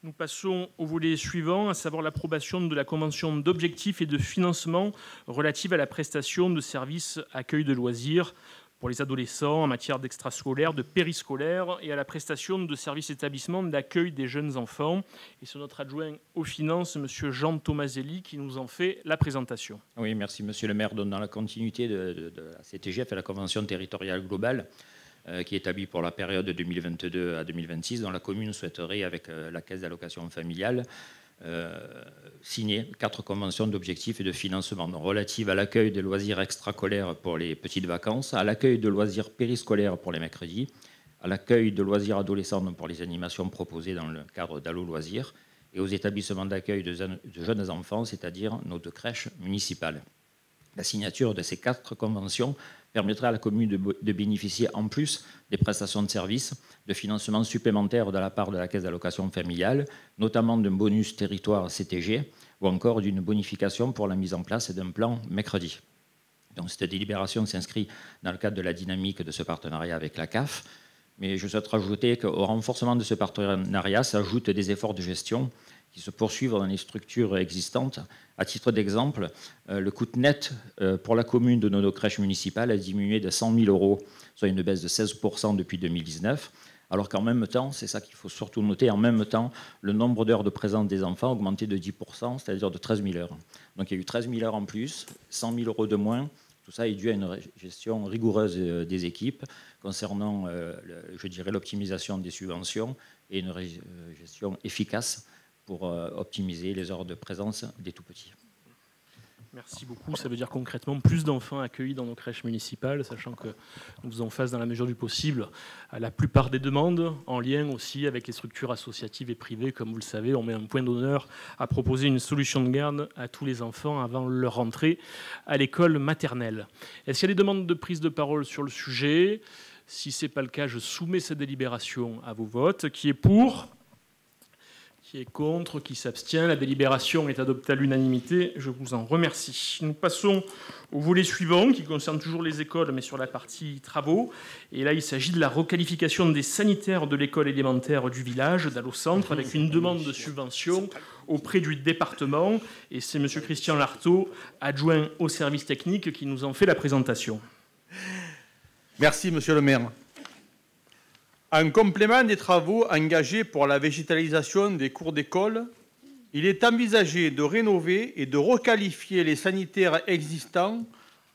Nous passons au volet suivant, à savoir l'approbation de la convention d'objectifs et de financement relative à la prestation de services accueil de loisirs pour les adolescents en matière d'extrascolaire, de périscolaire et à la prestation de services établissements d'accueil des jeunes enfants. Et c'est notre adjoint aux finances, M. Jean Tomaselli, qui nous en fait la présentation. Oui, merci Monsieur le maire. Donc, dans la continuité de la CTGF et la Convention territoriale globale, qui est établie pour la période de 2022 à 2026, dont la commune souhaiterait, avec la Caisse d'allocation familiale, signer 4 conventions d'objectifs et de financement relatives à l'accueil de loisirs extrascolaires pour les petites vacances, à l'accueil de loisirs périscolaires pour les mercredis, à l'accueil de loisirs adolescents pour les animations proposées dans le cadre d'Allo Loisirs et aux établissements d'accueil de jeunes enfants, c'est-à-dire nos 2 crèches municipales. La signature de ces 4 conventions permettra à la commune de bénéficier en plus des prestations de services, de financements supplémentaires de la part de la Caisse d'allocation familiale, notamment d'un bonus territoire CTG ou encore d'une bonification pour la mise en place d'un plan mercredi. Donc, cette délibération s'inscrit dans le cadre de la dynamique de ce partenariat avec la CAF, mais je souhaite rajouter qu'au renforcement de ce partenariat s'ajoutent des efforts de gestion qui se poursuivent dans les structures existantes. À titre d'exemple, le coût net pour la commune de nos crèches municipales a diminué de 100 000 €, soit une baisse de 16% depuis 2019, alors qu'en même temps, c'est ça qu'il faut surtout noter, en même temps, le nombre d'heures de présence des enfants a augmenté de 10%, c'est-à-dire de 13 000 heures. Donc il y a eu 13 000 heures en plus, 100 000 € de moins. Tout ça est dû à une gestion rigoureuse des équipes concernant, je dirais, l'optimisation des subventions et une gestion efficace pour optimiser les heures de présence des tout-petits. Merci beaucoup. Ça veut dire concrètement plus d'enfants accueillis dans nos crèches municipales, sachant que nous faisons face, dans la mesure du possible, à la plupart des demandes, en lien aussi avec les structures associatives et privées. Comme vous le savez, on met un point d'honneur à proposer une solution de garde à tous les enfants avant leur rentrée à l'école maternelle. Est-ce qu'il y a des demandes de prise de parole sur le sujet ? Si ce n'est pas le cas, je soumets cette délibération à vos votes. Qui est pour ? Qui est contre? Qui s'abstient? La délibération est adoptée à l'unanimité. Je vous en remercie. Nous passons au volet suivant, qui concerne toujours les écoles, mais sur la partie travaux. Et là, il s'agit de la requalification des sanitaires de l'école élémentaire du village d'Allo-Centre, avec une demande de subvention auprès du département. Et c'est M. Christian Lartaud, adjoint au service technique, qui nous en fait la présentation. Merci, Monsieur le maire. En complément des travaux engagés pour la végétalisation des cours d'école, il est envisagé de rénover et de requalifier les sanitaires existants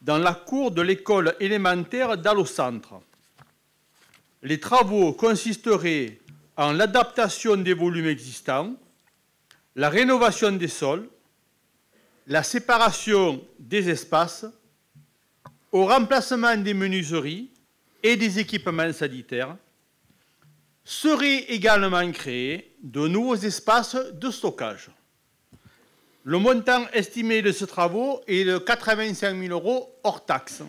dans la cour de l'école élémentaire d'Allo-Centre. Les travaux consisteraient en l'adaptation des volumes existants, la rénovation des sols, la séparation des espaces, au remplacement des menuiseries et des équipements sanitaires. Seraient également créés de nouveaux espaces de stockage. Le montant estimé de ces travaux est de 85 000 € hors taxe.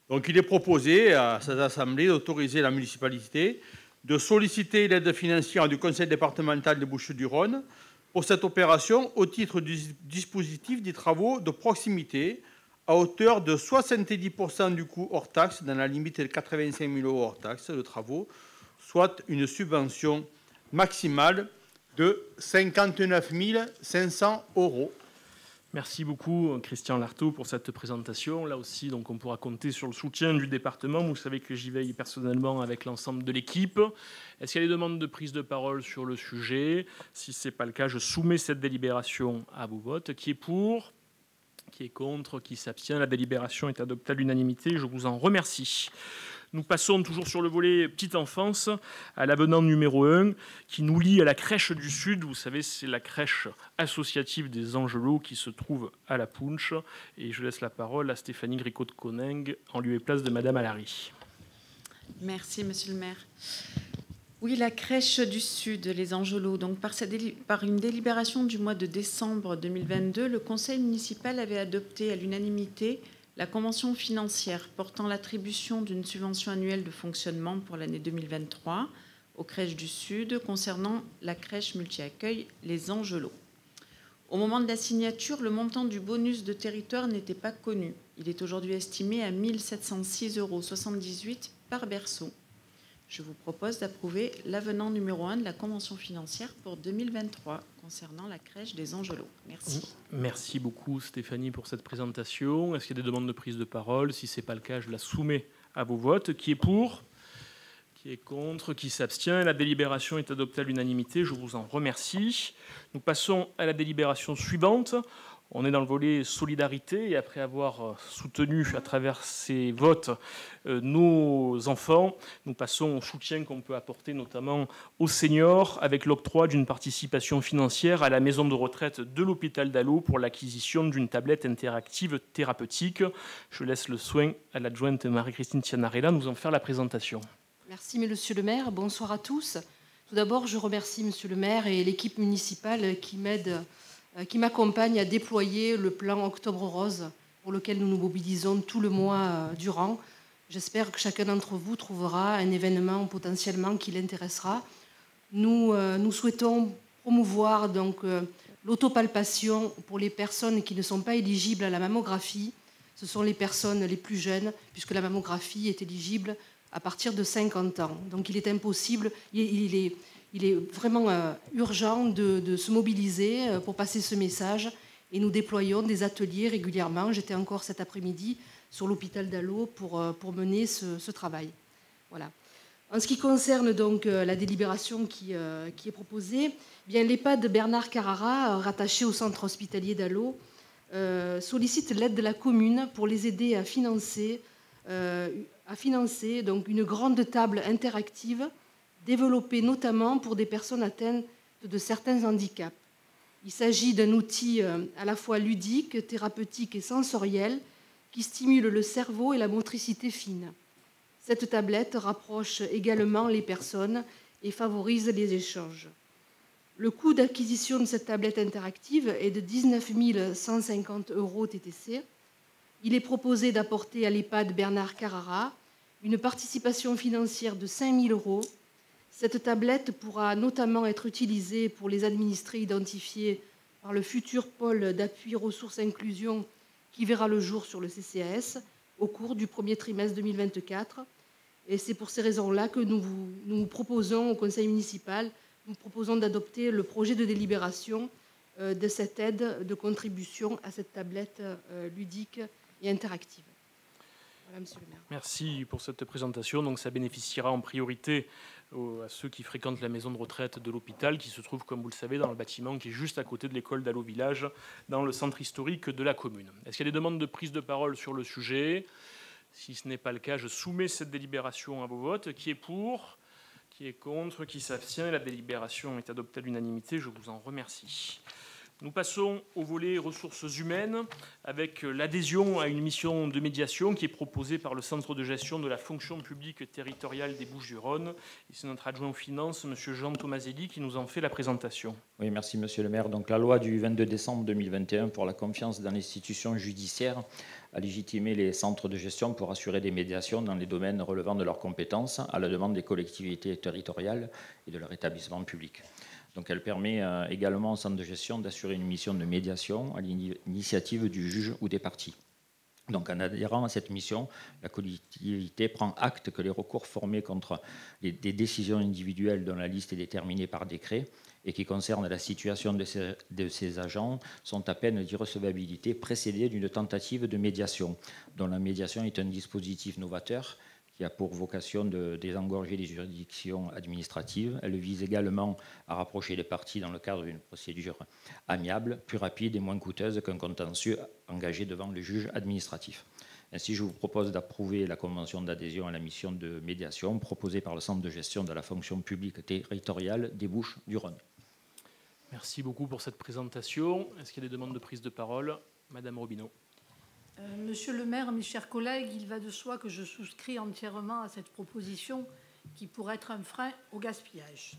Donc il est proposé à cette assemblée d'autoriser la municipalité de solliciter l'aide financière du conseil départemental des Bouches-du-Rhône pour cette opération au titre du dispositif des travaux de proximité à hauteur de 70% du coût hors taxe, dans la limite de 85 000 € hors taxe de travaux, soit une subvention maximale de 59 500 €. Merci beaucoup, Christian Lartaud, pour cette présentation. Là aussi, donc, on pourra compter sur le soutien du département. Vous savez que j'y veille personnellement avec l'ensemble de l'équipe. Est-ce qu'il y a des demandes de prise de parole sur le sujet? Si ce n'est pas le cas, je soumets cette délibération à vos votes. Qui est pour? Qui est contre? Qui s'abstient? La délibération est adoptée à l'unanimité. Je vous en remercie. Nous passons toujours sur le volet petite enfance à l'avenant numéro 1 qui nous lie à la crèche du Sud. Vous savez, c'est la crèche associative des Angelots qui se trouve à la Punche. Et je laisse la parole à Stéphanie Gricot de Coningue en lieu et place de Madame Allary. Merci, monsieur le maire. Oui, la crèche du Sud, les Angelots. Donc, par une délibération du mois de décembre 2022, le conseil municipal avait adopté à l'unanimité la convention financière portant l'attribution d'une subvention annuelle de fonctionnement pour l'année 2023 aux crèches du Sud concernant la crèche multi-accueil Les Angelots. Au moment de la signature, le montant du bonus de territoire n'était pas connu. Il est aujourd'hui estimé à 1 706,78 € par berceau. Je vous propose d'approuver l'avenant numéro 1 de la convention financière pour 2023 concernant la crèche des Angelots. Merci. Merci beaucoup Stéphanie pour cette présentation. Est-ce qu'il y a des demandes de prise de parole? Si ce n'est pas le cas, je la soumets à vos votes. Qui est pour? Qui est contre? Qui s'abstient? La délibération est adoptée à l'unanimité. Je vous en remercie. Nous passons à la délibération suivante. On est dans le volet solidarité et après avoir soutenu à travers ces votes nos enfants, nous passons au soutien qu'on peut apporter notamment aux seniors avec l'octroi d'une participation financière à la maison de retraite de l'hôpital d'Allot pour l'acquisition d'une tablette interactive thérapeutique. Je laisse le soin à l'adjointe Marie-Christine Tianarella nous en faire la présentation. Merci monsieur le maire, bonsoir à tous. Tout d'abord, je remercie monsieur le maire et l'équipe municipale qui m'accompagne à déployer le plan Octobre Rose pour lequel nous nous mobilisons tout le mois durant. J'espère que chacun d'entre vous trouvera un événement potentiellement qui l'intéressera. Nous souhaitons promouvoir donc l'autopalpation pour les personnes qui ne sont pas éligibles à la mammographie. Ce sont les personnes les plus jeunes puisque la mammographie est éligible à partir de 50 ans. Donc il est impossible, il est vraiment urgent de se mobiliser pour passer ce message et nous déployons des ateliers régulièrement. J'étais encore cet après-midi sur l'hôpital d'Allot pour mener ce travail. Voilà. En ce qui concerne donc la délibération qui est proposée, bien l'EHPAD Bernard Carrara, rattaché au centre hospitalier d'Allot, sollicite l'aide de la commune pour les aider à financer donc une grande table interactive développée notamment pour des personnes atteintes de certains handicaps. Il s'agit d'un outil à la fois ludique, thérapeutique et sensoriel qui stimule le cerveau et la motricité fine. Cette tablette rapproche également les personnes et favorise les échanges. Le coût d'acquisition de cette tablette interactive est de 19 150 € TTC. Il est proposé d'apporter à l'EHPAD Bernard Carrara une participation financière de 5 000 €. Cette tablette pourra notamment être utilisée pour les administrés identifiés par le futur pôle d'appui ressources inclusion qui verra le jour sur le CCAS au cours du premier trimestre 2024. Et c'est pour ces raisons-là que nous proposons au conseil municipal, nous proposons d'adopter le projet de délibération de cette aide de contribution à cette tablette ludique et interactive. Voilà, monsieur le maire. Merci pour cette présentation. Donc, ça bénéficiera en priorité à ceux qui fréquentent la maison de retraite de l'hôpital, qui se trouve, comme vous le savez, dans le bâtiment qui est juste à côté de l'école d'Allot Village, dans le centre historique de la commune. Est-ce qu'il y a des demandes de prise de parole sur le sujet? Si ce n'est pas le cas, je soumets cette délibération à vos votes. Qui est pour? Qui est contre? Qui s'abstient? La délibération est adoptée à l'unanimité. Je vous en remercie. Nous passons au volet ressources humaines avec l'adhésion à une mission de médiation qui est proposée par le Centre de gestion de la fonction publique territoriale des Bouches-du-Rhône. C'est notre adjoint aux finances, M. Jean Tomaselli, qui nous en fait la présentation. Oui, merci Monsieur le maire. Donc, la loi du 22 décembre 2021 pour la confiance dans l'institution judiciaire a légitimé les centres de gestion pour assurer des médiations dans les domaines relevant de leurs compétences à la demande des collectivités territoriales et de leur établissement public. Donc elle permet également au centre de gestion d'assurer une mission de médiation à l'initiative du juge ou des parties. Donc en adhérant à cette mission, la collectivité prend acte que les recours formés contre des décisions individuelles dont la liste est déterminée par décret et qui concernent la situation de ces agents sont à peine d'irrecevabilité précédés d'une tentative de médiation, dont la médiation est un dispositif novateur qui a pour vocation de désengorger les juridictions administratives. Elle vise également à rapprocher les parties dans le cadre d'une procédure amiable, plus rapide et moins coûteuse qu'un contentieux engagé devant le juge administratif. Ainsi, je vous propose d'approuver la convention d'adhésion à la mission de médiation proposée par le Centre de gestion de la fonction publique territoriale des Bouches-du-Rhône. Merci beaucoup pour cette présentation. Est-ce qu'il y a des demandes de prise de parole? Madame Robineau. Monsieur le maire, mes chers collègues, il va de soi que je souscris entièrement à cette proposition qui pourrait être un frein au gaspillage.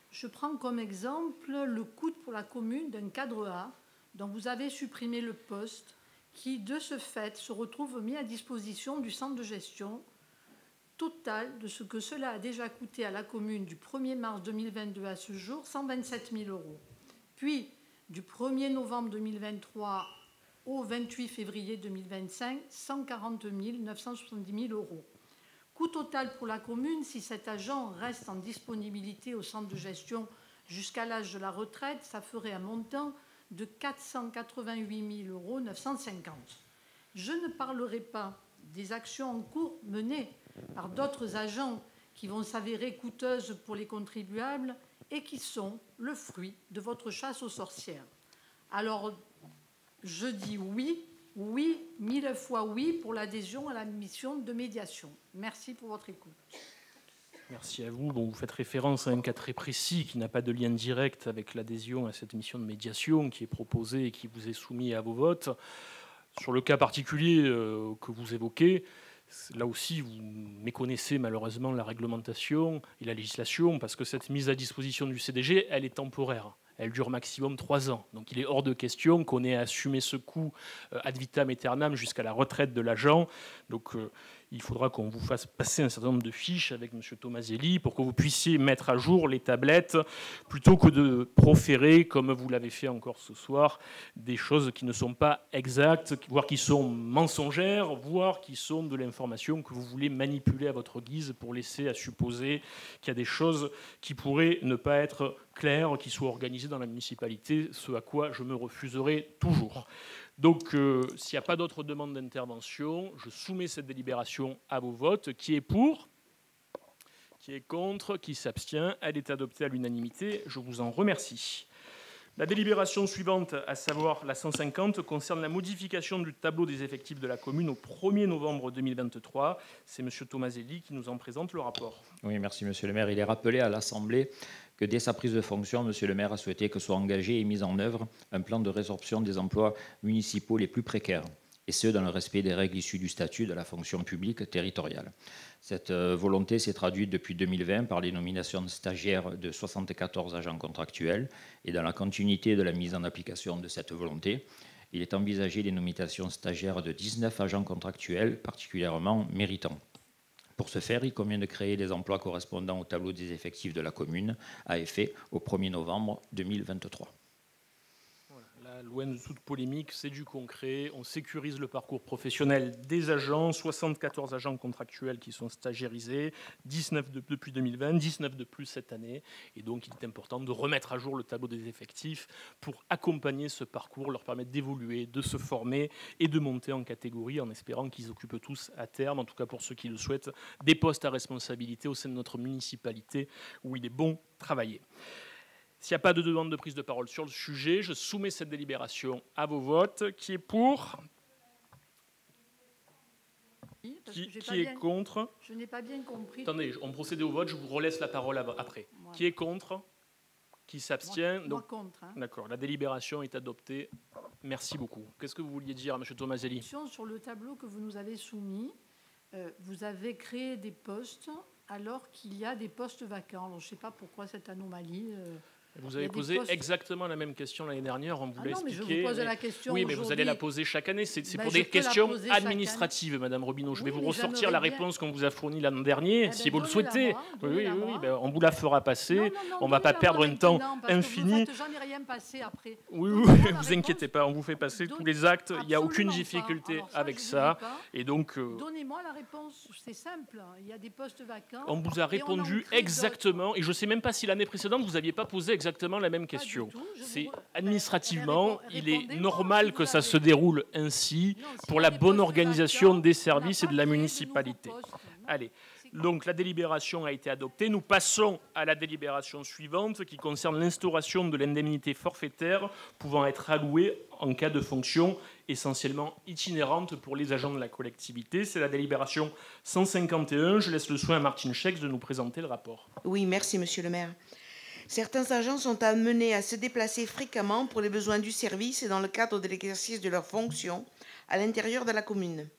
Je prends comme exemple le coût pour la commune d'un cadre A dont vous avez supprimé le poste qui, de ce fait, se retrouve mis à disposition du centre de gestion. Total de ce que cela a déjà coûté à la commune du 1er mars 2022 à ce jour, 127 000 €. Puis, du 1er novembre 2023 au 28 février 2025, 140 970 000 €. Coût total pour la commune, si cet agent reste en disponibilité au centre de gestion jusqu'à l'âge de la retraite, ça ferait un montant de 488 950 €. Je ne parlerai pas des actions en cours menées par d'autres agents qui vont s'avérer coûteuses pour les contribuables et qui sont le fruit de votre chasse aux sorcières. Alors, je dis oui, oui, 1000 fois oui pour l'adhésion à la mission de médiation. Merci pour votre écoute. Merci à vous. Bon, vous faites référence à un cas très précis qui n'a pas de lien direct avec l'adhésion à cette mission de médiation qui est proposée et qui vous est soumise à vos votes. Sur le cas particulier que vous évoquez, là aussi, vous méconnaissez malheureusement la réglementation et la législation parce que cette mise à disposition du CDG, elle est temporaire. Elle dure maximum 3 ans. Donc il est hors de question qu'on ait à assumer ce coût ad vitam aeternam jusqu'à la retraite de l'agent. Donc il faudra qu'on vous fasse passer un certain nombre de fiches avec M. Tomaselli pour que vous puissiez mettre à jour les tablettes plutôt que de proférer, comme vous l'avez fait encore ce soir, des choses qui ne sont pas exactes, voire qui sont mensongères, voire qui sont de l'information que vous voulez manipuler à votre guise pour laisser à supposer qu'il y a des choses qui pourraient ne pas être claires, qui soient organisées dans la municipalité, ce à quoi je me refuserai toujours. Donc, s'il n'y a pas d'autres demandes d'intervention, je soumets cette délibération à vos votes. Qui est pour ? Qui est contre ? Qui s'abstient ? Elle est adoptée à l'unanimité. Je vous en remercie. La délibération suivante, à savoir la 150, concerne la modification du tableau des effectifs de la commune au 1er novembre 2023. C'est M. Tomaselli qui nous en présente le rapport. Oui, merci Monsieur le maire. Il est rappelé à l'Assemblée que dès sa prise de fonction, Monsieur le maire a souhaité que soit engagé et mis en œuvre un plan de résorption des emplois municipaux les plus précaires, et ce, dans le respect des règles issues du statut de la fonction publique territoriale. Cette volonté s'est traduite depuis 2020 par les nominations de stagiaires de 74 agents contractuels, et dans la continuité de la mise en application de cette volonté, il est envisagé les nominations stagiaires de 19 agents contractuels particulièrement méritants. Pour ce faire, il convient de créer les emplois correspondant au tableau des effectifs de la commune à effet au 1er novembre 2023. Là, loin de toute polémique, c'est du concret. On sécurise le parcours professionnel des agents, 74 agents contractuels qui sont stagiairisés, 19 depuis 2020, 19 de plus cette année. Et donc, il est important de remettre à jour le tableau des effectifs pour accompagner ce parcours, leur permettre d'évoluer, de se former et de monter en catégorie en espérant qu'ils occupent tous à terme, en tout cas pour ceux qui le souhaitent, des postes à responsabilité au sein de notre municipalité où il est bon travailler. S'il n'y a pas de demande de prise de parole sur le sujet, je soumets cette délibération à vos votes. Qui est pour ? Qui est contre ? Je n'ai pas bien compris. Attendez, on procède au vote, je vous relaisse la parole après. Voilà. Qui est contre ? Qui s'abstient ? Moi contre. Hein. D'accord, la délibération est adoptée. Merci beaucoup. Qu'est-ce que vous vouliez dire, M. Tomaselli ? Sur le tableau que vous nous avez soumis, vous avez créé des postes alors qu'il y a des postes vacants. Alors, je ne sais pas pourquoi cette anomalie... Vous avez posé exactement la même question l'année dernière, on vous l'a expliqué. Mais je vous pose la question oui, mais vous allez la poser chaque année. C'est pour des questions administratives, Madame Robineau. Je vais vous ressortir la réponse qu'on vous a fournie l'an dernier, si vous le souhaitez. Oui, on vous la fera passer. On ne va pas perdre un temps infini. J'en ai rien passé après. Oui, vous inquiétez pas, on vous fait passer tous les actes. Il n'y a aucune difficulté avec ça. Et donc, donnez-moi la réponse, c'est simple. Il y a des postes vacants. On vous a répondu exactement. Et je ne sais même pas si l'année précédente, vous n'aviez pas posé exactement la même question. C'est administrativement, il est normal que ça se déroule ainsi pour la bonne organisation des services et de la municipalité. Allez, donc la délibération a été adoptée. Nous passons à la délibération suivante qui concerne l'instauration de l'indemnité forfaitaire pouvant être allouée en cas de fonction essentiellement itinérante pour les agents de la collectivité. C'est la délibération 151. Je laisse le soin à Martine Schex de nous présenter le rapport. Oui, merci Monsieur le maire. Certains agents sont amenés à se déplacer fréquemment pour les besoins du service et dans le cadre de l'exercice de leurs fonctions à l'intérieur de la commune.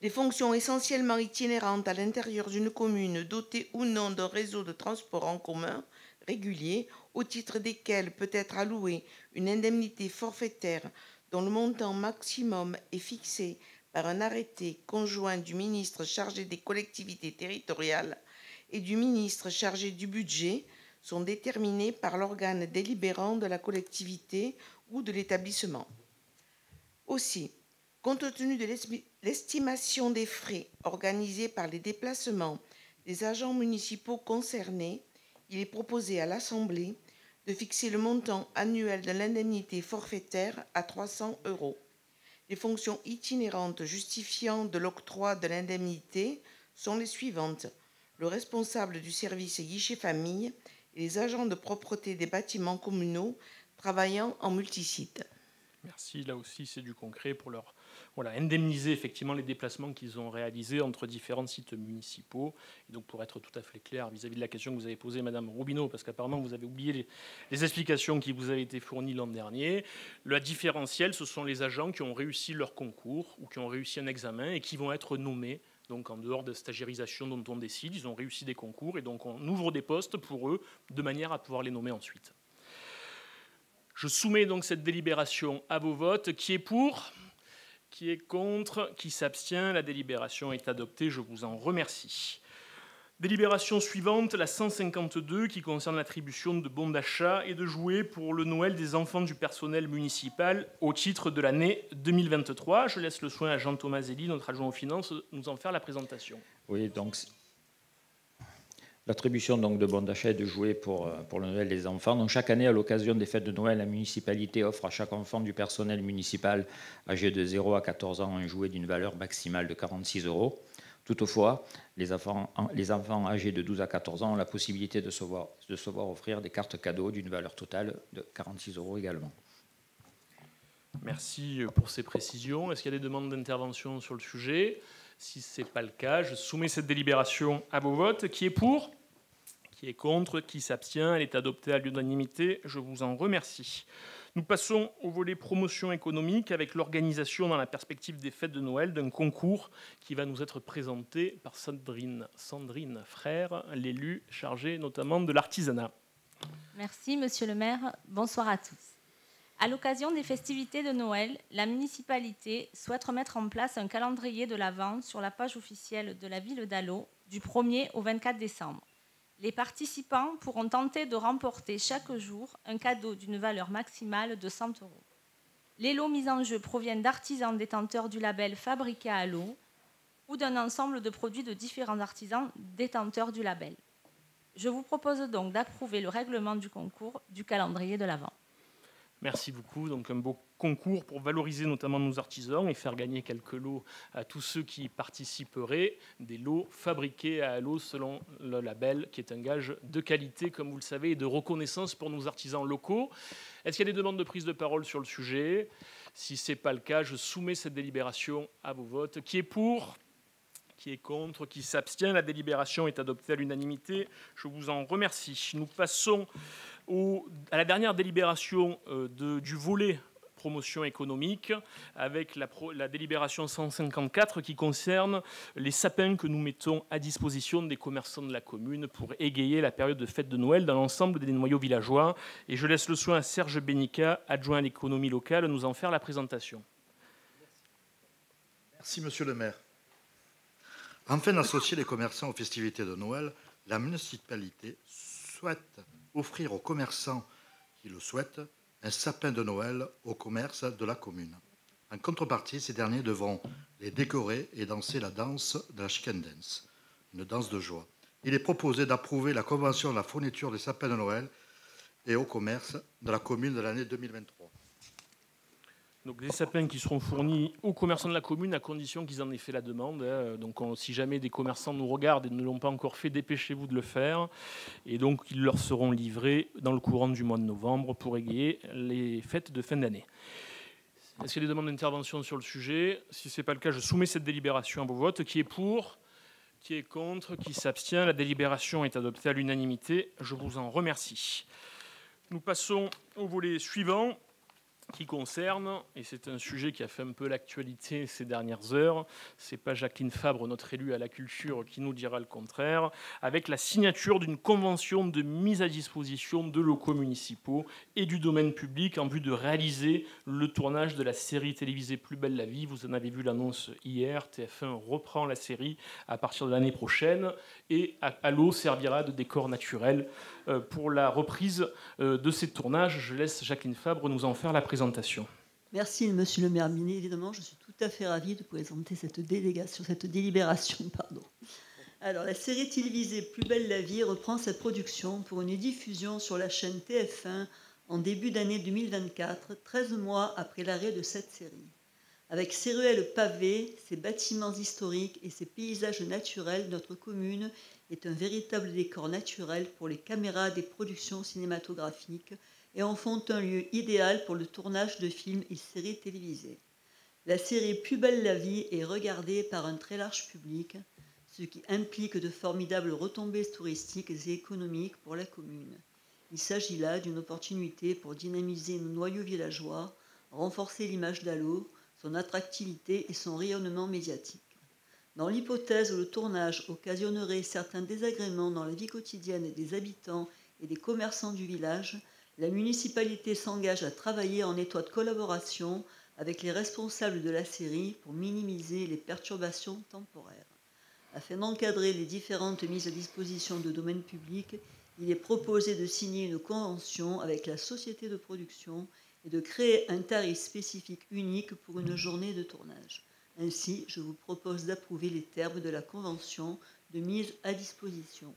Les fonctions essentiellement itinérantes à l'intérieur d'une commune dotée ou non d'un réseau de transport en commun régulier, au titre desquelles peut être allouée une indemnité forfaitaire dont le montant maximum est fixé par un arrêté conjoint du ministre chargé des collectivités territoriales et du ministre chargé du budget, sont déterminées par l'organe délibérant de la collectivité ou de l'établissement. Aussi, compte tenu de l'estimation des frais organisés par les déplacements des agents municipaux concernés, il est proposé à l'Assemblée de fixer le montant annuel de l'indemnité forfaitaire à 300 €. Les fonctions itinérantes justifiant de l'octroi de l'indemnité sont les suivantes: le responsable du service guichet famille et les agents de propreté des bâtiments communaux travaillant en multisite. Merci, là aussi c'est du concret pour leur indemniser effectivement les déplacements qu'ils ont réalisés entre différents sites municipaux. Et donc pour être tout à fait clair vis-à-vis de la question que vous avez posée, Madame Robineau, parce qu'apparemment vous avez oublié les explications qui vous avaient été fournies l'an dernier, le différentiel, ce sont les agents qui ont réussi leur concours ou qui ont réussi un examen et qui vont être nommés. Donc en dehors de stagiarisation dont on décide, ils ont réussi des concours et donc on ouvre des postes pour eux de manière à pouvoir les nommer ensuite. Je soumets donc cette délibération à vos votes. Qui est pour ? Qui est contre? Qui s'abstient? La délibération est adoptée. Je vous en remercie. Délibération suivante, la 152, qui concerne l'attribution de bons d'achat et de jouets pour le Noël des enfants du personnel municipal au titre de l'année 2023. Je laisse le soin à Jean Tomaselli, notre adjoint aux finances, de nous en faire la présentation. Oui, donc l'attribution de bons d'achat et de jouets pour le Noël des enfants. Donc, chaque année, à l'occasion des fêtes de Noël, la municipalité offre à chaque enfant du personnel municipal âgé de 0 à 14 ans un jouet d'une valeur maximale de 46 €. Toutefois, les enfants âgés de 12 à 14 ans ont la possibilité de se voir offrir des cartes cadeaux d'une valeur totale de 46 € également. Merci pour ces précisions. Est-ce qu'il y a des demandes d'intervention sur le sujet? Si ce n'est pas le cas, je soumets cette délibération à vos votes. Qui est pour? Qui est contre? Qui s'abstient? Elle est adoptée à l'unanimité. Je vous en remercie. Nous passons au volet promotion économique avec l'organisation dans la perspective des fêtes de Noël d'un concours qui va nous être présenté par Sandrine Frère, l'élu chargée notamment de l'artisanat. Merci Monsieur le maire. Bonsoir à tous. À l'occasion des festivités de Noël, la municipalité souhaite remettre en place un calendrier de l'Avent sur la page officielle de la ville d'Allot du 1er au 24 décembre. Les participants pourront tenter de remporter chaque jour un cadeau d'une valeur maximale de 100 €. Les lots mis en jeu proviennent d'artisans détenteurs du label Fabriqué à Allot ou d'un ensemble de produits de différents artisans détenteurs du label. Je vous propose donc d'approuver le règlement du concours du calendrier de l'Avent. Merci beaucoup. Donc un beau concours pour valoriser notamment nos artisans et faire gagner quelques lots à tous ceux qui y participeraient. Des lots fabriqués à Allot selon le label qui est un gage de qualité, comme vous le savez, et de reconnaissance pour nos artisans locaux. Est-ce qu'il y a des demandes de prise de parole sur le sujet? Si ce n'est pas le cas, je soumets cette délibération à vos votes. Qui est pour? Qui est contre? Qui s'abstient? La délibération est adoptée à l'unanimité. Je vous en remercie. Nous passons à la dernière délibération du volet promotion économique avec la délibération 154 qui concerne les sapins que nous mettons à disposition des commerçants de la commune pour égayer la période de fête de Noël dans l'ensemble des noyaux villageois. Et je laisse le soin à Serge Bénica, adjoint à l'économie locale, de nous en faire la présentation. Merci Monsieur le maire. Afin d'associer les commerçants aux festivités de Noël, la municipalité souhaite offrir aux commerçants qui le souhaitent un sapin de Noël au commerce de la commune. En contrepartie, ces derniers devront les décorer et danser la danse de la chicken dance, une danse de joie. Il est proposé d'approuver la convention de la fourniture des sapins de Noël et au commerce de la commune de l'année 2023. Donc des sapins qui seront fournis aux commerçants de la commune à condition qu'ils en aient fait la demande. Donc si jamais des commerçants nous regardent et ne l'ont pas encore fait, dépêchez-vous de le faire. Et donc ils leur seront livrés dans le courant du mois de novembre pour égayer les fêtes de fin d'année. Est-ce qu'il y a des demandes d'intervention sur le sujet? Si ce n'est pas le cas, je soumets cette délibération à vos votes. Qui est pour? Qui est contre? Qui s'abstient? La délibération est adoptée à l'unanimité. Je vous en remercie. Nous passons au volet suivant qui concerne, et c'est un sujet qui a fait un peu l'actualité ces dernières heures, c'est pas Jacqueline Fabre, notre élue à la culture, qui nous dira le contraire, avec la signature d'une convention de mise à disposition de locaux municipaux et du domaine public en vue de réaliser le tournage de la série télévisée Plus belle la vie. Vous en avez vu l'annonce hier, TF1 reprend la série à partir de l'année prochaine et Allo servira de décor naturel pour la reprise de ces tournages. Je laisse Jacqueline Fabre nous en faire la présentation. Merci, monsieur le maire. Bien évidemment, je suis tout à fait ravie de présenter cette délibération. Alors, la série télévisée Plus belle la vie reprend sa production pour une diffusion sur la chaîne TF1 en début d'année 2024, 13 mois après l'arrêt de cette série. Avec ses ruelles pavées, ses bâtiments historiques et ses paysages naturels, notre commune est un véritable décor naturel pour les caméras des productions cinématographiques et en font un lieu idéal pour le tournage de films et séries télévisées. La série Plus belle la vie est regardée par un très large public, ce qui implique de formidables retombées touristiques et économiques pour la commune. Il s'agit là d'une opportunité pour dynamiser nos noyaux villageois, renforcer l'image d'Allo, son attractivité et son rayonnement médiatique. Dans l'hypothèse où le tournage occasionnerait certains désagréments dans la vie quotidienne des habitants et des commerçants du village, la municipalité s'engage à travailler en étroite collaboration avec les responsables de la série pour minimiser les perturbations temporaires. Afin d'encadrer les différentes mises à disposition de domaine public, il est proposé de signer une convention avec la société de production et de créer un tarif spécifique unique pour une journée de tournage. Ainsi, je vous propose d'approuver les termes de la convention de mise à disposition.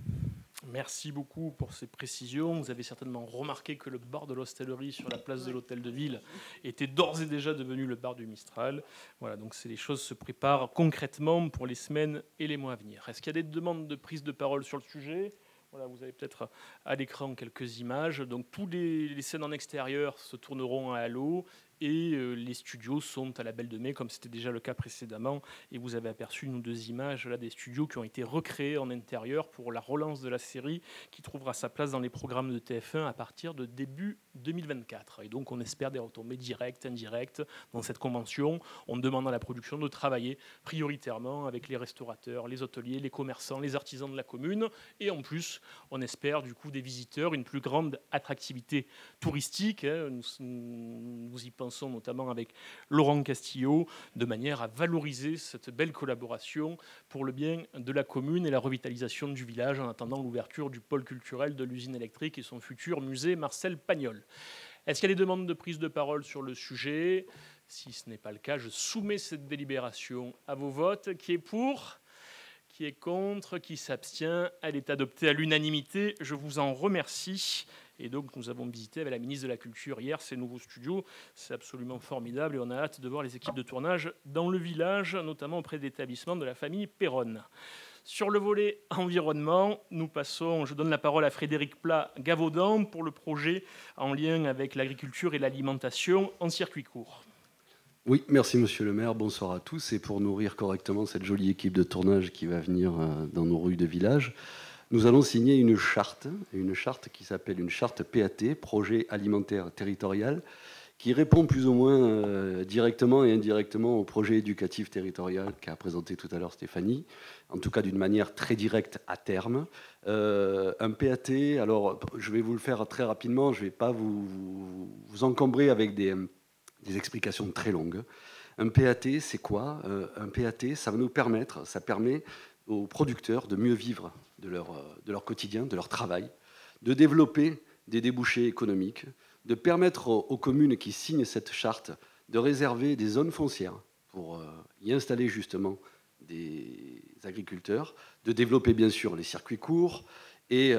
Merci beaucoup pour ces précisions. Vous avez certainement remarqué que le bar de l'Hostellerie sur la place de l'Hôtel de Ville était d'ores et déjà devenu le bar du Mistral. Voilà, donc les choses se préparent concrètement pour les semaines et les mois à venir. Est-ce qu'il y a des demandes de prise de parole sur le sujet ? Voilà, vous avez peut-être à l'écran quelques images. Donc, tous les scènes en extérieur se tourneront à Allo et les studios sont à la Belle de Mai, comme c'était déjà le cas précédemment. Et vous avez aperçu une ou deux images là, des studios qui ont été recréés en intérieur pour la relance de la série qui trouvera sa place dans les programmes de TF1 à partir de début 2024. Et donc, on espère des retombées directes, indirectes dans cette convention. On demande à la production de travailler prioritairement avec les restaurateurs, les hôteliers, les commerçants, les artisans de la commune. Et en plus, on espère du coup des visiteurs, une plus grande attractivité touristique. Nous y pensons notamment avec Laurent Castillo, de manière à valoriser cette belle collaboration pour le bien de la commune et la revitalisation du village en attendant l'ouverture du pôle culturel de l'usine électrique et son futur musée Marcel Pagnol. Est-ce qu'il y a des demandes de prise de parole sur le sujet? Si ce n'est pas le cas, je soumets cette délibération à vos votes. Qui est pour? Qui est contre? Qui s'abstient? Elle est adoptée à l'unanimité. Je vous en remercie. Et donc, nous avons visité avec la ministre de la Culture hier ces nouveaux studios. C'est absolument formidable et on a hâte de voir les équipes de tournage dans le village, notamment auprès d'établissements de la famille Perronne. Sur le volet environnement, nous passons, je donne la parole à Frédéric Plat-Gavaudan pour le projet en lien avec l'agriculture et l'alimentation en circuit court. Oui, merci Monsieur le maire, bonsoir à tous. Et pour nourrir correctement cette jolie équipe de tournage qui va venir dans nos rues de village, nous allons signer une charte qui s'appelle une charte PAT, Projet Alimentaire Territorial, qui répond plus ou moins directement et indirectement au projet éducatif territorial qu'a présenté tout à l'heure Stéphanie, en tout cas d'une manière très directe à terme. Un PAT, alors je vais vous le faire très rapidement, je ne vais pas vous encombrer avec des explications très longues. Un PAT, c'est quoi? Un PAT, ça va nous permettre, ça permet aux producteurs de mieux vivre de leur quotidien, de leur travail, de développer des débouchés économiques, de permettre aux communes qui signent cette charte de réserver des zones foncières pour y installer justement des agriculteurs, de développer bien sûr les circuits courts et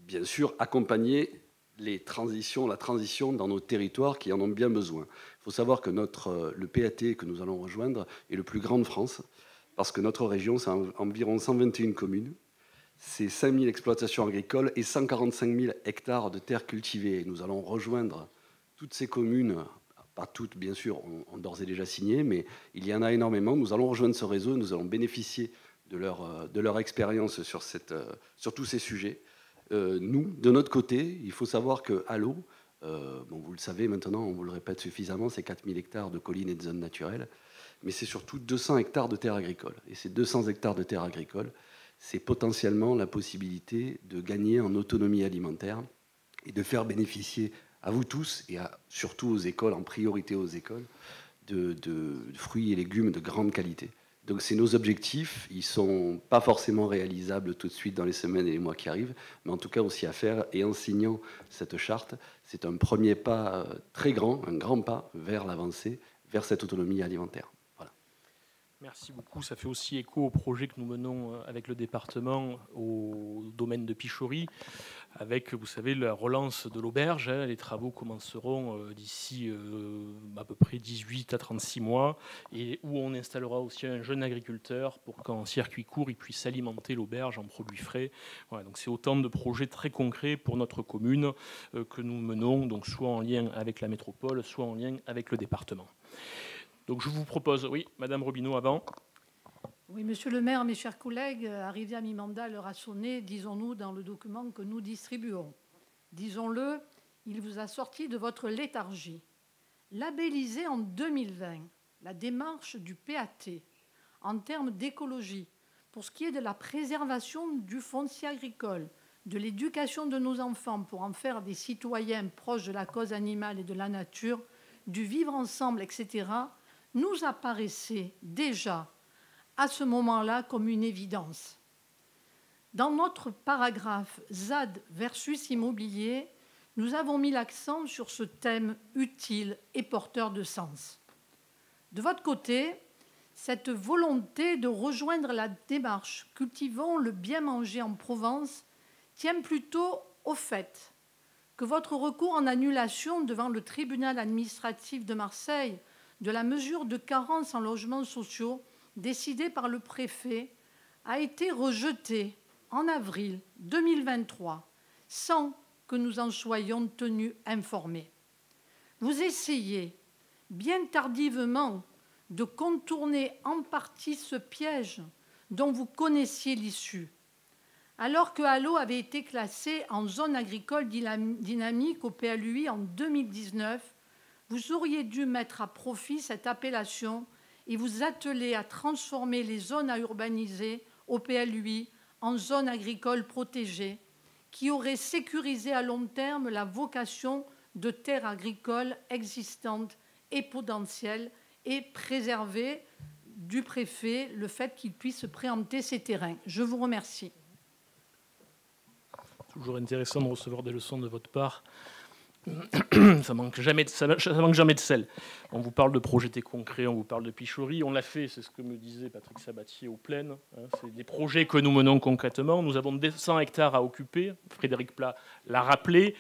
bien sûr accompagner la transition dans nos territoires qui en ont bien besoin. Il faut savoir que le PAT que nous allons rejoindre est le plus grand de France, parce que notre région, c'est environ 121 communes, c'est 5 000 exploitations agricoles et 145 000 hectares de terres cultivées. Et nous allons rejoindre toutes ces communes, pas toutes bien sûr, ont d'ores et déjà signé, mais il y en a énormément. Nous allons rejoindre ce réseau et nous allons bénéficier de leur expérience sur tous ces sujets. Nous, de notre côté, il faut savoir que Allo, bon, vous le savez maintenant, on vous le répète suffisamment, c'est 4000 hectares de collines et de zones naturelles, mais c'est surtout 200 hectares de terres agricoles. Et ces 200 hectares de terres agricoles, c'est potentiellement la possibilité de gagner en autonomie alimentaire et de faire bénéficier à vous tous, et surtout aux écoles, en priorité aux écoles, de fruits et légumes de grande qualité. Donc c'est nos objectifs, ils ne sont pas forcément réalisables tout de suite dans les semaines et les mois qui arrivent, mais en tout cas aussi à faire, et en signant cette charte, c'est un premier pas très grand, un grand pas vers l'avancée, vers cette autonomie alimentaire. Voilà. Merci beaucoup. Ça fait aussi écho au projet que nous menons avec le département au domaine de Pichory, avec, vous savez, la relance de l'auberge. Les travaux commenceront d'ici à peu près 18 à 36 mois, et où on installera aussi un jeune agriculteur pour qu'en circuit court, il puisse alimenter l'auberge en produits frais. Voilà, donc c'est autant de projets très concrets pour notre commune que nous menons, donc soit en lien avec la métropole, soit en lien avec le département. Donc je vous propose, oui, Madame Robineau avant. Oui, Monsieur le maire, mes chers collègues, arrivé à mi-mandat, l'heure a sonné, disons-nous, dans le document que nous distribuons. Disons-le, il vous a sorti de votre léthargie. Labellisé en 2020, la démarche du PAT en termes d'écologie, pour ce qui est de la préservation du foncier agricole, de l'éducation de nos enfants pour en faire des citoyens proches de la cause animale et de la nature, du vivre ensemble, etc., nous apparaissait déjà à ce moment-là comme une évidence. Dans notre paragraphe ZAD versus immobilier, nous avons mis l'accent sur ce thème utile et porteur de sens. De votre côté, cette volonté de rejoindre la démarche « Cultivons le bien manger en Provence » tient plutôt au fait que votre recours en annulation devant le tribunal administratif de Marseille de la mesure de carence en logements sociaux décidée par le préfet a été rejeté en avril 2023 sans que nous en soyons tenus informés. Vous essayez, bien tardivement, de contourner en partie ce piège dont vous connaissiez l'issue. Alors que Allo avait été classé en zone agricole dynamique au PLUI en 2019, vous auriez dû mettre à profit cette appellation et vous atteler à transformer les zones à urbaniser au PLUI en zones agricoles protégées, qui auraient sécurisé à long terme la vocation de terres agricoles existantes et potentielles et préserver du préfet le fait qu'il puisse préempter ces terrains. Je vous remercie. Toujours intéressant de recevoir des leçons de votre part. Ça manque jamais de sel. On vous parle de projets concrets, on vous parle de Pichory. On l'a fait, c'est ce que me disait Patrick Sabatier aux Plaines. C'est des projets que nous menons concrètement. Nous avons 200 hectares à occuper. Frédéric Plat l'a rappelé.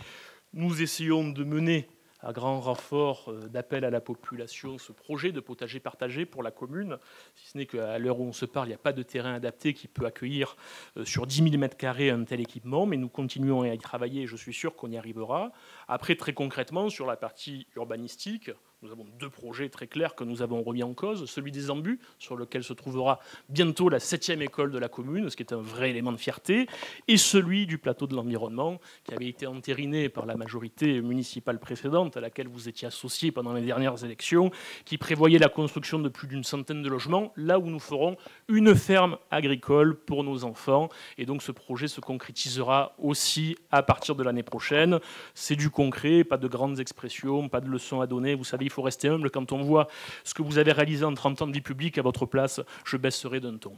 Nous essayons de mener à grand renfort d'appel à la population ce projet de potager partagé pour la commune, si ce n'est qu'à l'heure où on se parle, il n'y a pas de terrain adapté qui peut accueillir sur 10 000 m² un tel équipement, mais nous continuons à y travailler et je suis sûr qu'on y arrivera. Après, très concrètement, sur la partie urbanistique, nous avons deux projets très clairs que nous avons remis en cause. Celui des embus, sur lequel se trouvera bientôt la 7e école de la commune, ce qui est un vrai élément de fierté, et celui du plateau de l'environnement, qui avait été entériné par la majorité municipale précédente, à laquelle vous étiez associés pendant les dernières élections, qui prévoyait la construction de plus d'une centaine de logements, là où nous ferons une ferme agricole pour nos enfants. Et donc ce projet se concrétisera aussi à partir de l'année prochaine. C'est du concret, pas de grandes expressions, pas de leçons à donner. Vous savez, il faut rester humble. Quand on voit ce que vous avez réalisé en 30 ans de vie publique, à votre place, je baisserai d'un ton.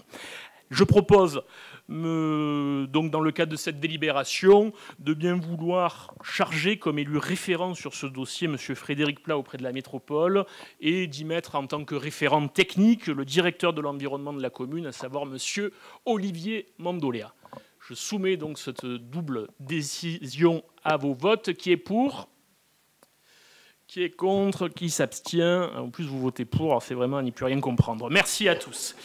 Je propose, donc dans le cadre de cette délibération, de bien vouloir charger comme élu référent sur ce dossier M. Frédéric Plat auprès de la métropole et d'y mettre en tant que référent technique le directeur de l'environnement de la commune, à savoir M. Olivier Mandoléa. Je soumets donc cette double décision à vos votes. Qui est pour ? Qui est contre? Qui s'abstient? En plus, vous votez pour, c'est vraiment à n'y plus rien comprendre. Merci à tous.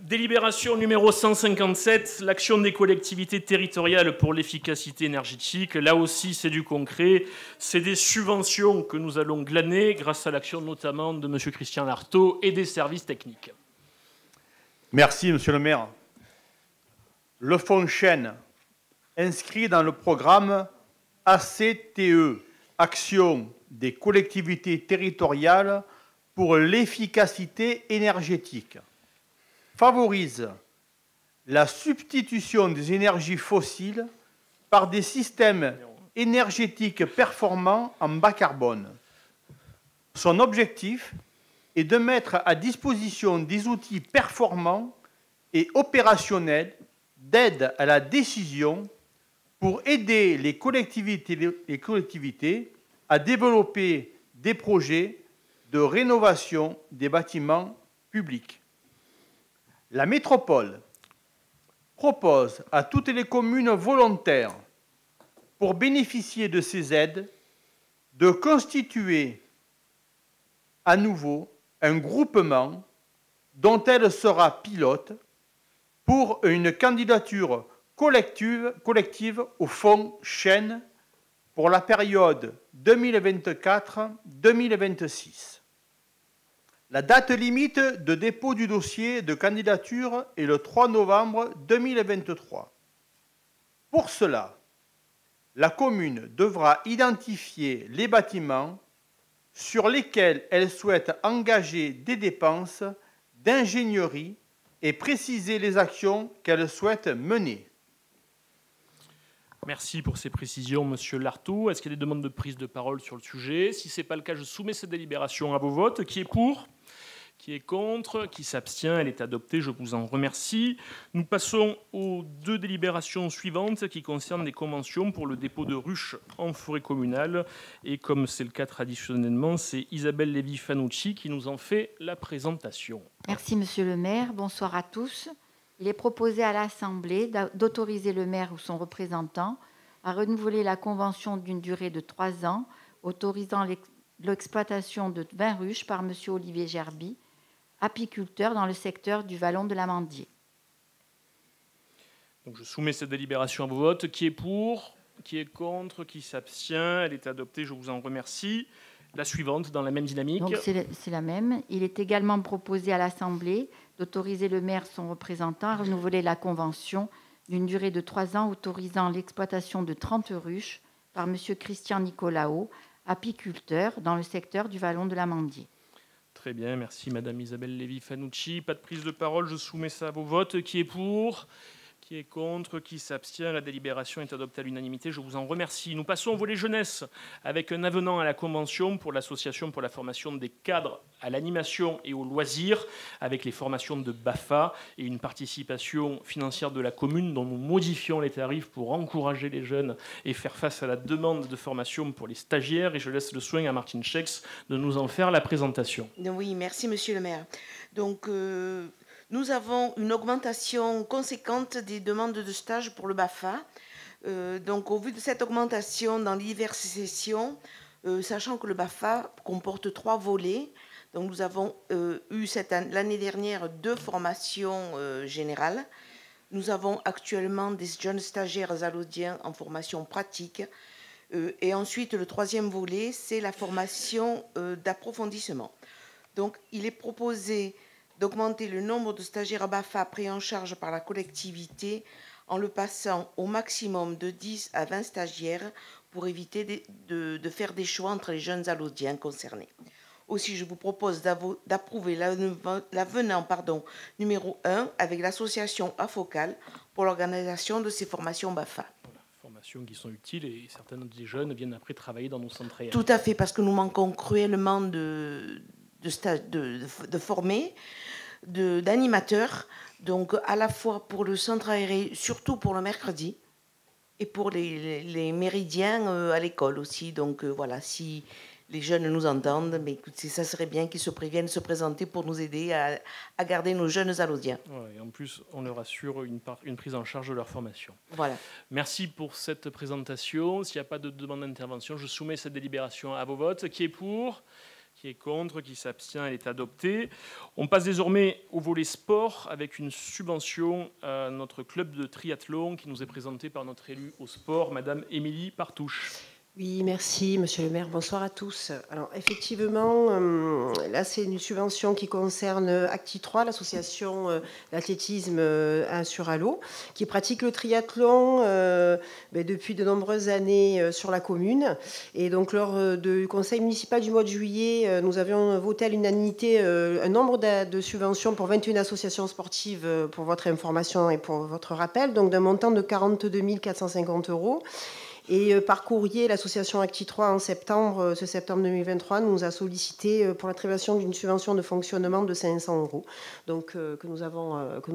Délibération numéro 157, l'action des collectivités territoriales pour l'efficacité énergétique. Là aussi, c'est du concret. C'est des subventions que nous allons glaner grâce à l'action notamment de M. Christian Lartaud et des services techniques. Merci, monsieur le maire. Le fonds Chêne, inscrit dans le programme ACTE, Action des collectivités territoriales pour l'efficacité énergétique, favorise la substitution des énergies fossiles par des systèmes énergétiques performants en bas carbone. Son objectif est de mettre à disposition des outils performants et opérationnels d'aide à la décision pour aider les collectivités à développer des projets de rénovation des bâtiments publics. La métropole propose à toutes les communes volontaires, pour bénéficier de ces aides, de constituer à nouveau un groupement dont elle sera pilote pour une candidature collective au fonds Chêne pour la période 2024-2026. La date limite de dépôt du dossier de candidature est le 3 novembre 2023. Pour cela, la commune devra identifier les bâtiments sur lesquels elle souhaite engager des dépenses d'ingénierie et préciser les actions qu'elle souhaite mener. Merci pour ces précisions, Monsieur Lartaud. Est-ce qu'il y a des demandes de prise de parole sur le sujet? Si ce n'est pas le cas, je soumets cette délibération à vos votes. Qui est pour? Qui est contre? Qui s'abstient? Elle est adoptée, je vous en remercie. Nous passons aux deux délibérations suivantes qui concernent les conventions pour le dépôt de ruches en forêt communale. Et comme c'est le cas traditionnellement, c'est Isabelle Lévy-Fanucci qui nous en fait la présentation. Merci Monsieur le maire, bonsoir à tous. Il est proposé à l'Assemblée d'autoriser le maire ou son représentant à renouveler la convention d'une durée de 3 ans, autorisant l'exploitation de 20 ruches par Monsieur Olivier Gerby, apiculteur dans le secteur du Vallon de l'Amandier. Donc je soumets cette délibération à vos votes. Qui est pour? Qui est contre? Qui s'abstient? Elle est adoptée, je vous en remercie. La suivante, dans la même dynamique. Donc c'est la même. Il est également proposé à l'Assemblée d'autoriser le maire, son représentant, à renouveler la convention d'une durée de 3 ans autorisant l'exploitation de 30 ruches par Monsieur Christian Nicolaou, apiculteur dans le secteur du Vallon de l'Amandier. Très bien, merci Madame Isabelle Lévy-Fanucci. Pas de prise de parole, je soumets ça à vos votes. Qui est pour? Qui est contre? Qui s'abstient? La délibération est adoptée à l'unanimité. Je vous en remercie. Nous passons au volet jeunesse avec un avenant à la convention pour l'association pour la formation des cadres à l'animation et aux loisirs avec les formations de BAFA et une participation financière de la commune dont nous modifions les tarifs pour encourager les jeunes et faire face à la demande de formation pour les stagiaires. Et je laisse le soin à Martine Schex de nous en faire la présentation. Oui, merci Monsieur le maire. Donc, nous avons une augmentation conséquente des demandes de stage pour le BAFA. Donc, au vu de cette augmentation dans les diverses sessions, sachant que le BAFA comporte 3 volets, donc nous avons eu l'année dernière 2 formations générales. Nous avons actuellement des jeunes stagiaires alaudiens en formation pratique. Et ensuite, le 3e volet, c'est la formation d'approfondissement. Donc, il est proposé d'augmenter le nombre de stagiaires BAFA pris en charge par la collectivité en le passant au maximum de 10 à 20 stagiaires pour éviter de faire des choix entre les jeunes alaudiens concernés. Aussi, je vous propose d'approuver l'avenant numéro 1 avec l'association AFOCAL pour l'organisation de ces formations BAFA. Voilà, formations qui sont utiles et certains des jeunes viennent après travailler dans nos centres aériens. Tout à fait, parce que nous manquons cruellement de formés, d'animateurs, donc à la fois pour le centre aéré, surtout pour le mercredi, et pour les méridiens à l'école aussi. Donc voilà, si les jeunes nous entendent, mais écoutez, ça serait bien qu'ils se préviennent se présenter pour nous aider à garder nos jeunes alaudiens. Ouais, et en plus, on leur assure une prise en charge de leur formation. Voilà. Merci pour cette présentation. S'il n'y a pas de demande d'intervention, je soumets cette délibération à vos votes. Qui est pour? Qui est contre? Qui s'abstient? Elle est adoptée. On passe désormais au volet sport avec une subvention à notre club de triathlon qui nous est présenté par notre élue au sport, Madame Émilie Partouche. Oui, merci, monsieur le maire. Bonsoir à tous. Alors, effectivement, là, c'est une subvention qui concerne Acti 3, l'association d'athlétisme sur Allo, qui pratique le triathlon depuis de nombreuses années sur la commune. Et donc, lors du conseil municipal du mois de juillet, nous avions voté à l'unanimité un nombre de subventions pour 21 associations sportives, pour votre information et pour votre rappel, donc d'un montant de 42 450 €. Et par courrier, l'association Acti 3, en septembre, ce septembre 2023, nous a sollicité pour l'attribution d'une subvention de fonctionnement de 500 €, donc, que nous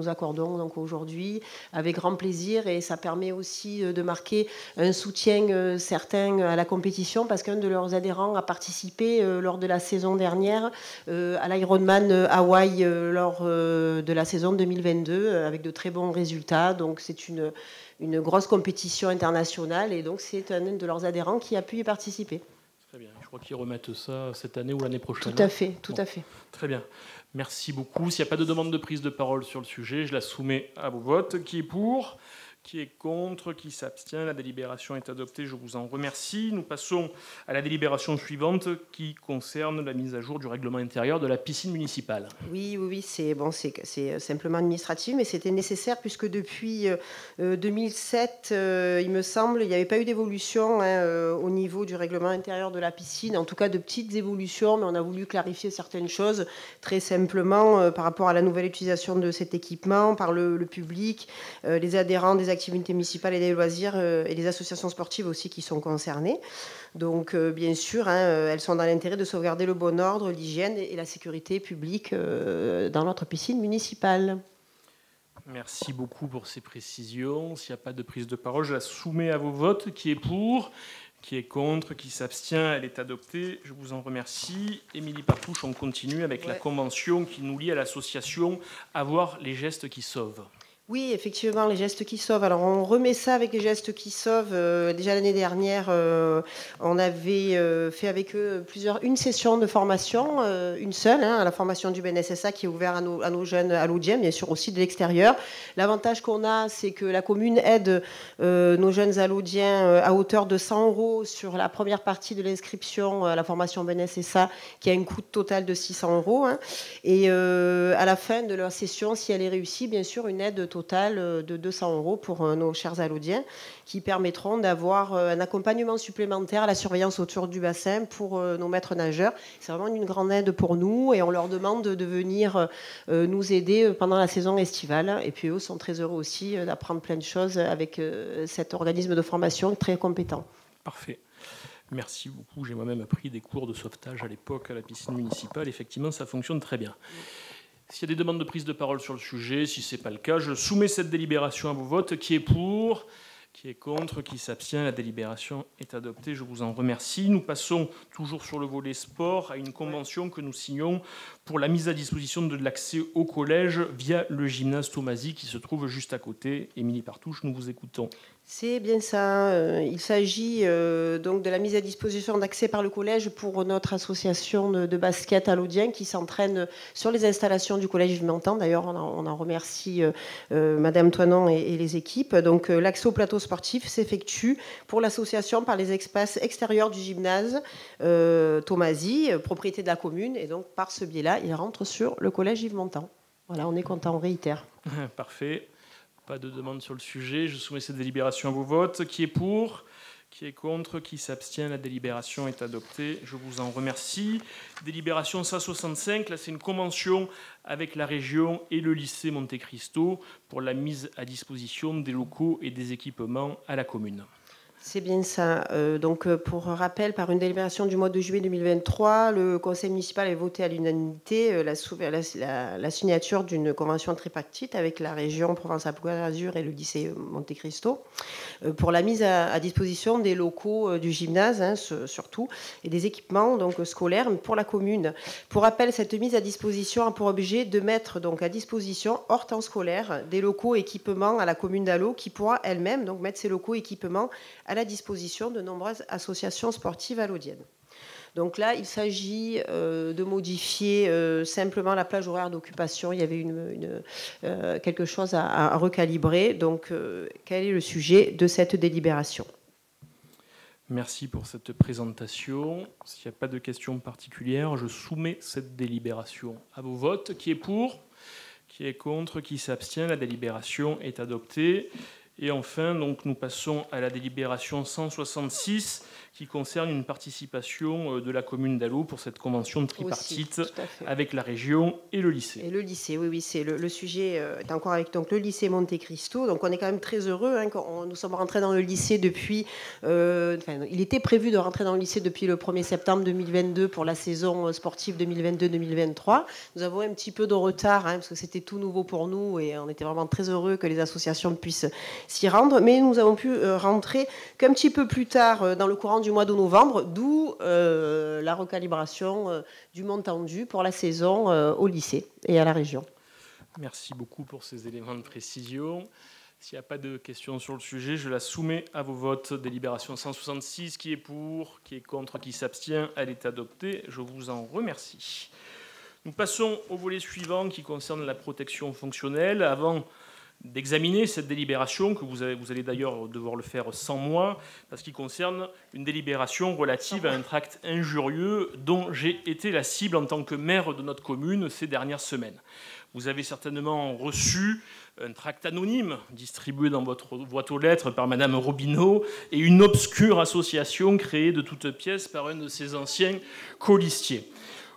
accordons donc aujourd'hui avec grand plaisir. Et ça permet aussi de marquer un soutien certain à la compétition, parce qu'un de leurs adhérents a participé lors de la saison dernière à l'Ironman Hawaï lors de la saison 2022 avec de très bons résultats. Donc c'est une grosse compétition internationale, et donc c'est un de leurs adhérents qui a pu y participer. Très bien. Je crois qu'ils remettent ça cette année ou l'année prochaine. Tout à fait, tout à fait. Très bien. Merci beaucoup. S'il n'y a pas de demande de prise de parole sur le sujet, je la soumets à vos votes. Qui est pour ? Qui est contre? Qui s'abstient? La délibération est adoptée. Je vous en remercie. Nous passons à la délibération suivante qui concerne la mise à jour du règlement intérieur de la piscine municipale. Oui, c'est bon, c'est simplement administratif, mais c'était nécessaire puisque depuis 2007, il me semble, il n'y avait pas eu d'évolution au niveau du règlement intérieur de la piscine. En tout cas, de petites évolutions, mais on a voulu clarifier certaines choses très simplement par rapport à la nouvelle utilisation de cet équipement par le public, les adhérents des activités municipales et des loisirs et les associations sportives aussi qui sont concernées. Donc, bien sûr, elles sont dans l'intérêt de sauvegarder le bon ordre, l'hygiène et la sécurité publique dans notre piscine municipale. Merci beaucoup pour ces précisions. S'il n'y a pas de prise de parole, je la soumets à vos votes. Qui est pour? Qui est contre? Qui s'abstient? Elle est adoptée. Je vous en remercie. Émilie Partouche, on continue avec la convention qui nous lie à l'association Avoir les gestes qui sauvent. Oui, effectivement, les gestes qui sauvent. Alors, on remet ça avec les gestes qui sauvent. Déjà l'année dernière, on avait fait avec eux une session de formation, une seule, à la formation du BNSSA qui est ouverte à nos jeunes allodiens, bien sûr aussi de l'extérieur. L'avantage qu'on a, c'est que la commune aide nos jeunes allodiens à hauteur de 100 € sur la première partie de l'inscription à la formation BNSSA, qui a un coût total de 600 €. Et à la fin de leur session, si elle est réussie, bien sûr, une aide totale de 200 € pour nos chers allodiens, qui permettront d'avoir un accompagnement supplémentaire à la surveillance autour du bassin pour nos maîtres nageurs. C'est vraiment une grande aide pour nous, et on leur demande de venir nous aider pendant la saison estivale. Et puis eux sont très heureux aussi d'apprendre plein de choses avec cet organisme de formation très compétent. Parfait. Merci beaucoup. J'ai moi-même appris des cours de sauvetage à l'époque à la piscine municipale. Effectivement, ça fonctionne très bien. S'il y a des demandes de prise de parole sur le sujet, si ce n'est pas le cas, je soumets cette délibération à vos votes. Qui est pour? Qui est contre? Qui s'abstient? La délibération est adoptée. Je vous en remercie. Nous passons, toujours sur le volet sport, à une convention que nous signons pour la mise à disposition de l'accès au collège via le gymnase Thomasy qui se trouve juste à côté. Émilie Partouche, nous vous écoutons. C'est bien ça. Il s'agit donc de la mise à disposition d'accès par le collège pour notre association de basket allodien qui s'entraîne sur les installations du collège Vimentan. D'ailleurs, on en remercie Madame Toinon et les équipes. Donc, l'accès au plateau sportif s'effectue pour l'association par les espaces extérieurs du gymnase Thomasy, propriété de la commune. Et donc, par ce biais-là, il rentre sur le collège Vimentan. Voilà, on est content, on réitère. Parfait. Pas de demande sur le sujet. Je soumets cette délibération à vos votes. Qui est pour? Qui est contre? Qui s'abstient? La délibération est adoptée. Je vous en remercie. Délibération 165. Là, c'est une convention avec la région et le lycée Monte Cristo pour la mise à disposition des locaux et des équipements à la commune. C'est bien ça. Donc, pour rappel, par une délibération du mois de juillet 2023, le conseil municipal a voté à l'unanimité la signature d'une convention tripartite avec la région Provence-Alpes-Côte d'Azur et le lycée Monte Cristo pour la mise à disposition des locaux du gymnase, surtout, et des équipements donc scolaires pour la commune. Pour rappel, cette mise à disposition a pour objet de mettre donc à disposition, hors temps scolaire, des locaux équipements à la commune d'Allo qui pourra elle-même donc mettre ces locaux équipements à la disposition de nombreuses associations sportives allodiennes. Donc là, il s'agit de modifier simplement la plage horaire d'occupation. Il y avait quelque chose à recalibrer. Donc, quel est le sujet de cette délibération ? Merci pour cette présentation. S'il n'y a pas de questions particulières, je soumets cette délibération à vos votes. Qui est pour ? Qui est contre ? Qui s'abstient ? La délibération est adoptée. Et enfin, donc, nous passons à la délibération 166 qui concerne une participation de la commune d'Allauch pour cette convention tripartite Aussi, avec la région et le lycée. Et le lycée, oui, c'est le sujet est encore avec donc, le lycée Monte Cristo. Donc on est quand même très heureux. Quand nous sommes rentrés dans le lycée depuis... il était prévu de rentrer dans le lycée depuis le 1er septembre 2022 pour la saison sportive 2022-2023. Nous avons un petit peu de retard parce que c'était tout nouveau pour nous et on était vraiment très heureux que les associations puissent s'y rendre. Mais nous avons pu rentrer qu'un petit peu plus tard dans le courant du mois de novembre, d'où la recalibration du montant dû pour la saison au lycée et à la région. Merci beaucoup pour ces éléments de précision. S'il n'y a pas de questions sur le sujet, je la soumets à vos votes. Délibération 166, qui est pour, qui est contre, qui s'abstient, elle est adoptée. Je vous en remercie. Nous passons au volet suivant qui concerne la protection fonctionnelle. Avant d'examiner cette délibération, que vous allez d'ailleurs devoir le faire sans moi, parce qu'il concerne une délibération relative à un tract injurieux dont j'ai été la cible en tant que maire de notre commune ces dernières semaines. Vous avez certainement reçu un tract anonyme distribué dans votre boîte aux lettres par Madame Robineau et une obscure association créée de toutes pièces par un de ses anciens colistiers.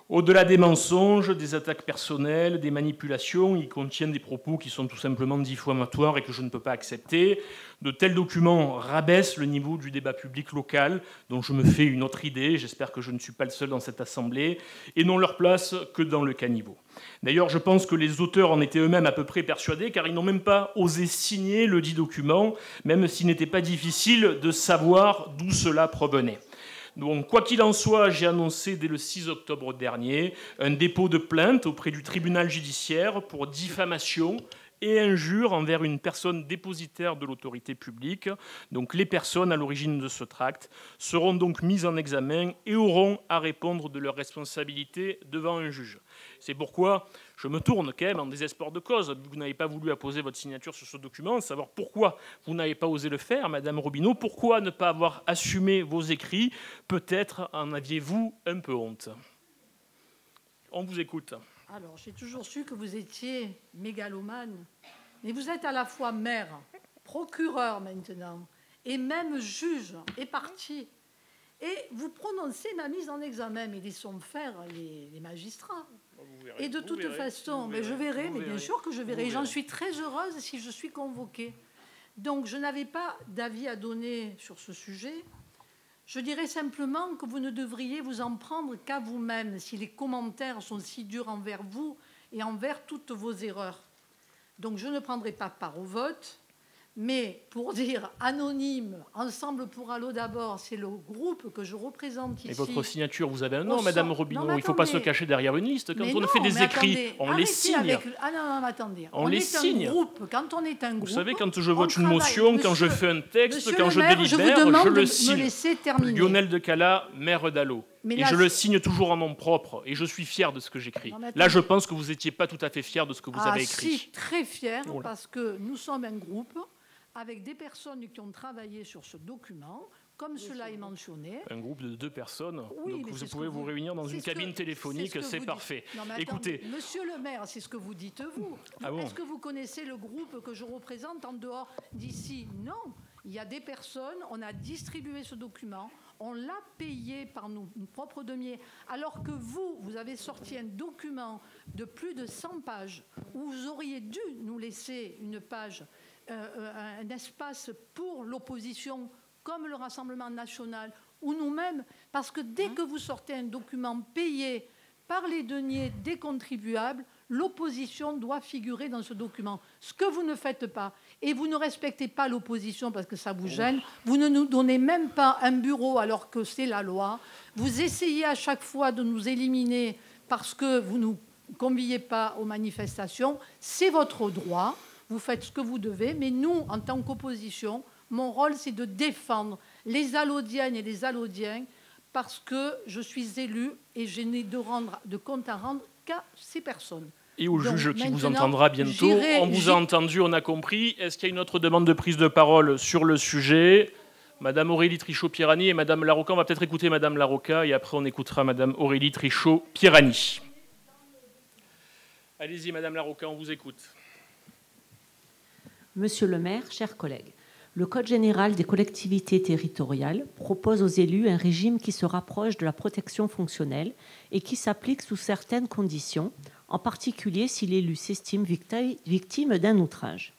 Au-delà des mensonges, des attaques personnelles, des manipulations, il contient des propos qui sont tout simplement diffamatoires et que je ne peux pas accepter. De tels documents rabaissent le niveau du débat public local, dont je me fais une autre idée, j'espère que je ne suis pas le seul dans cette assemblée, et n'ont leur place que dans le caniveau. D'ailleurs, je pense que les auteurs en étaient eux-mêmes à peu près persuadés, car ils n'ont même pas osé signer le dit document, même s'il n'était pas difficile de savoir d'où cela provenait. Donc, quoi qu'il en soit, j'ai annoncé dès le 6 octobre dernier un dépôt de plainte auprès du tribunal judiciaire pour diffamation et injure envers une personne dépositaire de l'autorité publique. Donc, les personnes à l'origine de ce tract seront donc mises en examen et auront à répondre de leurs responsabilités devant un juge. C'est pourquoi je me tourne quand même en désespoir de cause. Vous n'avez pas voulu apposer votre signature sur ce document, savoir pourquoi vous n'avez pas osé le faire, Madame Robineau, pourquoi ne pas avoir assumé vos écrits? Peut-être en aviez-vous un peu honte. On vous écoute. Alors, j'ai toujours su que vous étiez mégalomane, mais vous êtes à la fois maire, procureur maintenant, et même juge et partie. Et vous prononcez ma mise en examen, mais laissons faire les magistrats. Et de toute façon, mais je verrai, mais bien sûr que je verrai. J'en suis très heureuse si je suis convoquée. Donc, je n'avais pas d'avis à donner sur ce sujet. Je dirais simplement que vous ne devriez vous en prendre qu'à vous-même si les commentaires sont si durs envers vous et envers toutes vos erreurs. Donc, je ne prendrai pas part au vote. Mais pour dire anonyme, Ensemble pour Allauch d'abord, c'est le groupe que je représente ici. Et votre signature, vous avez un nom, Madame Robineau. Il ne faut pas se cacher derrière une liste. Quand on fait des écrits, on les signe. Ah non, attendez. On les signe. Quand on est un groupe, vous savez, quand je vote une motion, quand je fais un texte, quand je délibère, je le signe. Lionel Decala, maire d'Allauch. Et je le signe toujours en nom propre. Et je suis fier de ce que j'écris. Là, je pense que vous n'étiez pas tout à fait fier de ce que vous avez écrit. Si, très fier, parce que nous sommes un groupe avec des personnes qui ont travaillé sur ce document, comme cela est mentionné. Un groupe de 2 personnes. Oui, donc vous pouvez vous réunir dans une cabine téléphonique, c'est parfait. Non, écoutez, Monsieur le maire, c'est ce que vous dites vous. Ah bon? Est-ce que vous connaissez le groupe que je représente en dehors d'ici? Non. Il y a des personnes, on a distribué ce document, on l'a payé par nos propres deniers, alors que vous avez sorti un document de plus de 100 pages, où vous auriez dû nous laisser une page, un espace pour l'opposition, comme le Rassemblement national, ou nous-mêmes, parce que dès que vous sortez un document payé par les deniers des contribuables, l'opposition doit figurer dans ce document. Ce que vous ne faites pas. Et vous ne respectez pas l'opposition parce que ça vous gêne. Vous ne nous donnez même pas un bureau alors que c'est la loi. Vous essayez à chaque fois de nous éliminer parce que vous ne nous conviez pas aux manifestations. C'est votre droit. Vous faites ce que vous devez. Mais nous, en tant qu'opposition, mon rôle, c'est de défendre les Allaudiennes et les Allaudiens parce que je suis élue et je n'ai de compte à rendre qu'à ces personnes. Et au juge qui vous entendra bientôt, on vous a entendu, on a compris. Est-ce qu'il y a une autre demande de prise de parole sur le sujet? Madame Aurélie Trichot-Pierani et Madame Larocca. On va peut-être écouter Madame Larocca et après on écoutera Madame Aurélie Trichot-Pierani. Allez-y, Madame Larocca, on vous écoute. Monsieur le maire, chers collègues, le Code général des collectivités territoriales propose aux élus un régime qui se rapproche de la protection fonctionnelle et qui s'applique sous certaines conditions, en particulier si l'élu s'estime victime d'un outrage.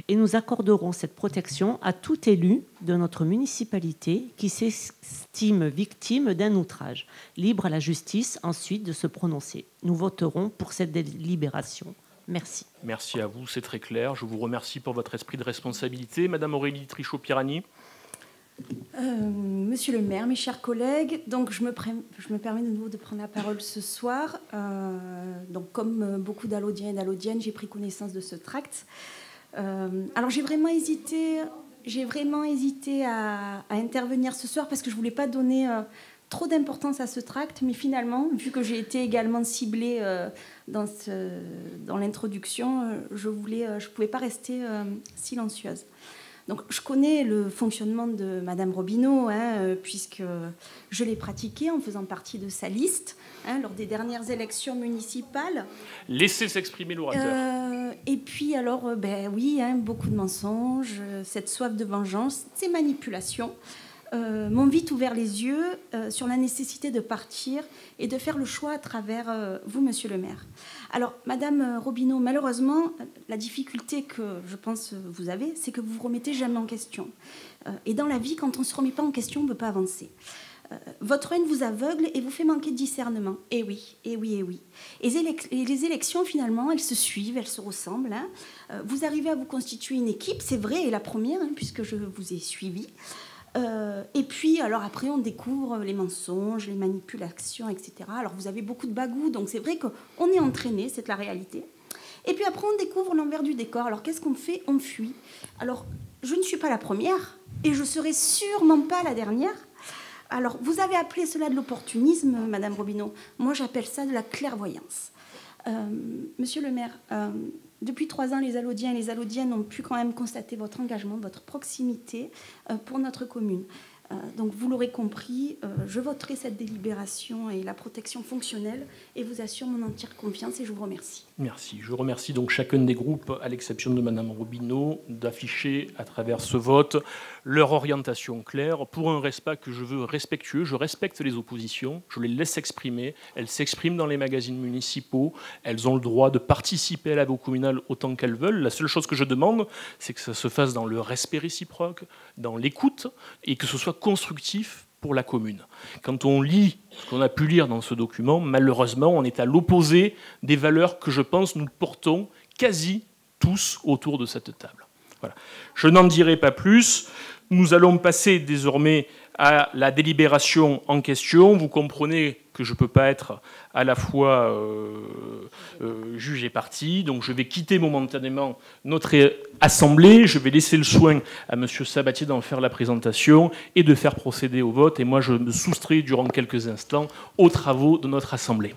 Et nous accorderons cette protection à tout élu de notre municipalité qui s'estime victime d'un outrage, libre à la justice ensuite de se prononcer. Nous voterons pour cette délibération. Merci. Merci à vous, c'est très clair. Je vous remercie pour votre esprit de responsabilité. Madame Aurélie Trichot-Pierani. Monsieur le maire, mes chers collègues, donc je me permets de nouveau de prendre la parole ce soir. Donc comme beaucoup d'Allodiens et d'Allodiennes, j'ai pris connaissance de ce tract. Alors j'ai vraiment hésité à intervenir ce soir parce que je ne voulais pas donner trop d'importance à ce tract, mais finalement, vu que j'ai été également ciblée dans l'introduction, je ne pouvais pas rester silencieuse. Donc, je connais le fonctionnement de Madame Robineau, puisque je l'ai pratiqué en faisant partie de sa liste lors des dernières élections municipales. Laissez s'exprimer l'orateur. Et puis, alors, oui, beaucoup de mensonges, cette soif de vengeance, ces manipulations m'ont vite ouvert les yeux sur la nécessité de partir et de faire le choix à travers vous, monsieur le maire. Alors, Madame Robineau, malheureusement, la difficulté que je pense vous avez, c'est que vous vous remettez jamais en question. Et dans la vie, quand on ne se remet pas en question, on ne peut pas avancer. Votre haine vous aveugle et vous fait manquer de discernement. Et oui, et oui, et oui. Et les élections, finalement, elles se suivent, elles se ressemblent. Vous arrivez à vous constituer une équipe, c'est vrai, et la première, puisque je vous ai suivi. Et puis, alors après, on découvre les mensonges, les manipulations, etc. Alors, vous avez beaucoup de bagou, donc c'est vrai qu'on est entraîné, c'est la réalité. Et puis après, on découvre l'envers du décor. Alors, qu'est-ce qu'on fait? On fuit. Alors, je ne suis pas la première, et je ne serai sûrement pas la dernière. Alors, vous avez appelé cela de l'opportunisme, Madame Robineau. Moi, j'appelle ça de la clairvoyance. Monsieur le maire, depuis 3 ans, les Allodiens et les Allodiennes ont pu quand même constater votre engagement, votre proximité pour notre commune. Donc, vous l'aurez compris, je voterai cette délibération et la protection fonctionnelle et vous assure mon entière confiance et je vous remercie. Merci. Je remercie donc chacun des groupes, à l'exception de Madame Robineau, d'afficher à travers ce vote leur orientation claire pour un respect que je veux respectueux. Je respecte les oppositions, je les laisse s'exprimer. Elles s'expriment dans les magazines municipaux. Elles ont le droit de participer à la vie communale autant qu'elles veulent. La seule chose que je demande, c'est que ça se fasse dans le respect réciproque, dans l'écoute et que ce soit constructif pour la commune. Quand on lit ce qu'on a pu lire dans ce document, malheureusement, on est à l'opposé des valeurs que je pense nous portons quasi tous autour de cette table. Voilà. Je n'en dirai pas plus. Nous allons passer désormais à la délibération en question. Vous comprenez que je ne peux pas être à la fois juge et partie, donc je vais quitter momentanément notre assemblée. Je vais laisser le soin à M. Sabatier d'en faire la présentation et de faire procéder au vote. Et moi, je me soustrais durant quelques instants aux travaux de notre assemblée.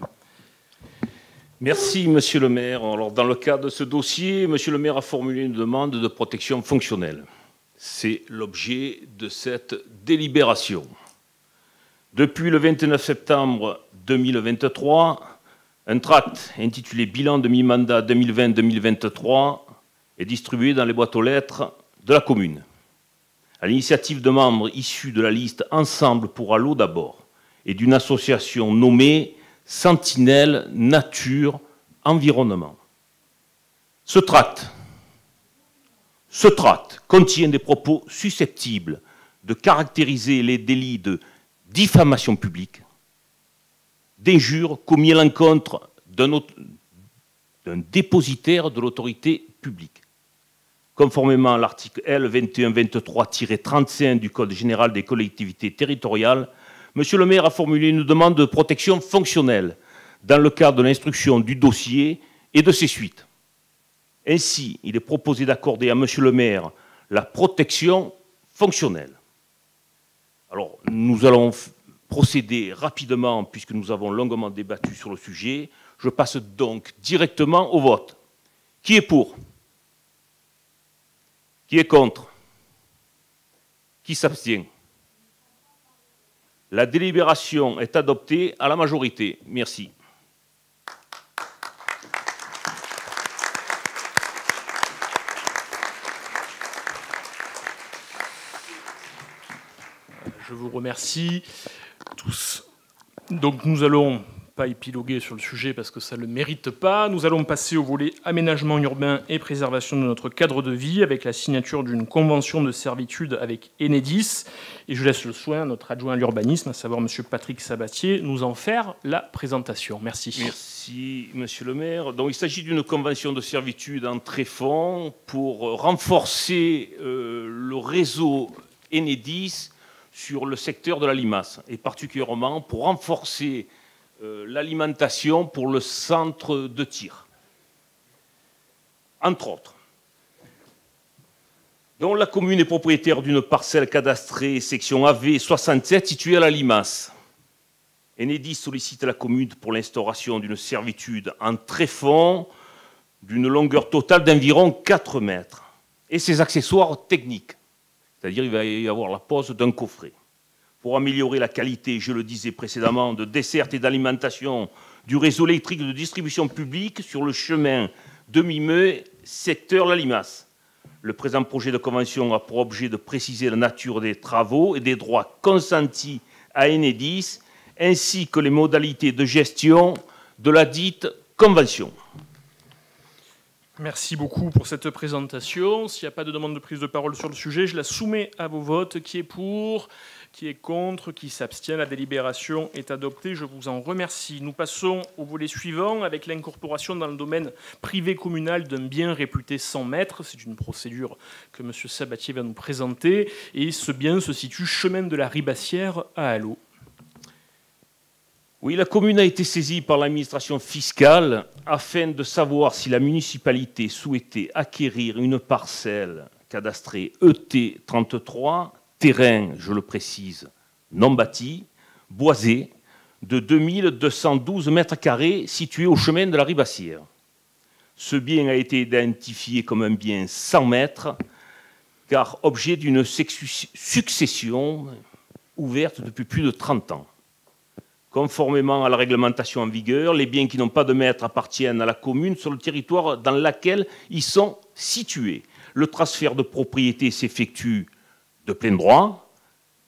Merci, Monsieur le maire. Alors, dans le cadre de ce dossier, Monsieur le maire a formulé une demande de protection fonctionnelle. C'est l'objet de cette délibération. Depuis le 29 septembre 2023, un tract intitulé « Bilan de mi-mandat 2020-2023 » est distribué dans les boîtes aux lettres de la commune, à l'initiative de membres issus de la liste Ensemble pour Allo d'abord et d'une association nommée Sentinelle Nature Environnement. Ce tract contient des propos susceptibles de caractériser les délits de diffamation publique, d'injures commis à l'encontre d'un dépositaire de l'autorité publique. Conformément à l'article L. 2123-35 du Code général des collectivités territoriales, M. le maire a formulé une demande de protection fonctionnelle dans le cadre de l'instruction du dossier et de ses suites. Ainsi, il est proposé d'accorder à M. le maire la protection fonctionnelle. Alors, nous allons procéder rapidement, puisque nous avons longuement débattu sur le sujet. Je passe donc directement au vote. Qui est pour? Qui est contre? Qui s'abstient? La délibération est adoptée à la majorité. Merci. Je vous remercie tous. Donc nous allons pas épiloguer sur le sujet parce que ça ne le mérite pas. Nous allons passer au volet aménagement urbain et préservation de notre cadre de vie avec la signature d'une convention de servitude avec Enedis. Et je laisse le soin à notre adjoint à l'urbanisme, à savoir M. Patrick Sabatier, nous en faire la présentation. Merci. Merci, Monsieur le maire. Donc, il s'agit d'une convention de servitude en tréfonds pour renforcer le réseau Enedis sur le secteur de la limace, et particulièrement pour renforcer l'alimentation pour le centre de tir, entre autres. Donc, la commune est propriétaire d'une parcelle cadastrée section AV 67 située à la limace. Enedis sollicite la commune pour l'instauration d'une servitude en tréfonds d'une longueur totale d'environ 4 mètres et ses accessoires techniques. C'est-à-dire qu'il va y avoir la pose d'un coffret. Pour améliorer la qualité, je le disais précédemment, de desserte et d'alimentation du réseau électrique de distribution publique sur le chemin de Mimeux, secteur La Limace. Le présent projet de convention a pour objet de préciser la nature des travaux et des droits consentis à Enedis, ainsi que les modalités de gestion de la dite convention. Merci beaucoup pour cette présentation. S'il n'y a pas de demande de prise de parole sur le sujet, je la soumets à vos votes. Qui est pour? Qui est contre? Qui s'abstient? La délibération est adoptée. Je vous en remercie. Nous passons au volet suivant avec l'incorporation dans le domaine privé communal d'un bien réputé 100 mètres. C'est une procédure que M. Sabatier va nous présenter. Et ce bien se situe chemin de la Ribassière à Allot. Oui, la commune a été saisie par l'administration fiscale afin de savoir si la municipalité souhaitait acquérir une parcelle cadastrée ET33, terrain, je le précise, non bâti, boisé, de 2212 mètres carrés situé au chemin de la Ribassière. Ce bien a été identifié comme un bien 100 mètres, car objet d'une succession ouverte depuis plus de 30 ans. Conformément à la réglementation en vigueur, les biens qui n'ont pas de maître appartiennent à la commune sur le territoire dans lequel ils sont situés. Le transfert de propriété s'effectue de plein droit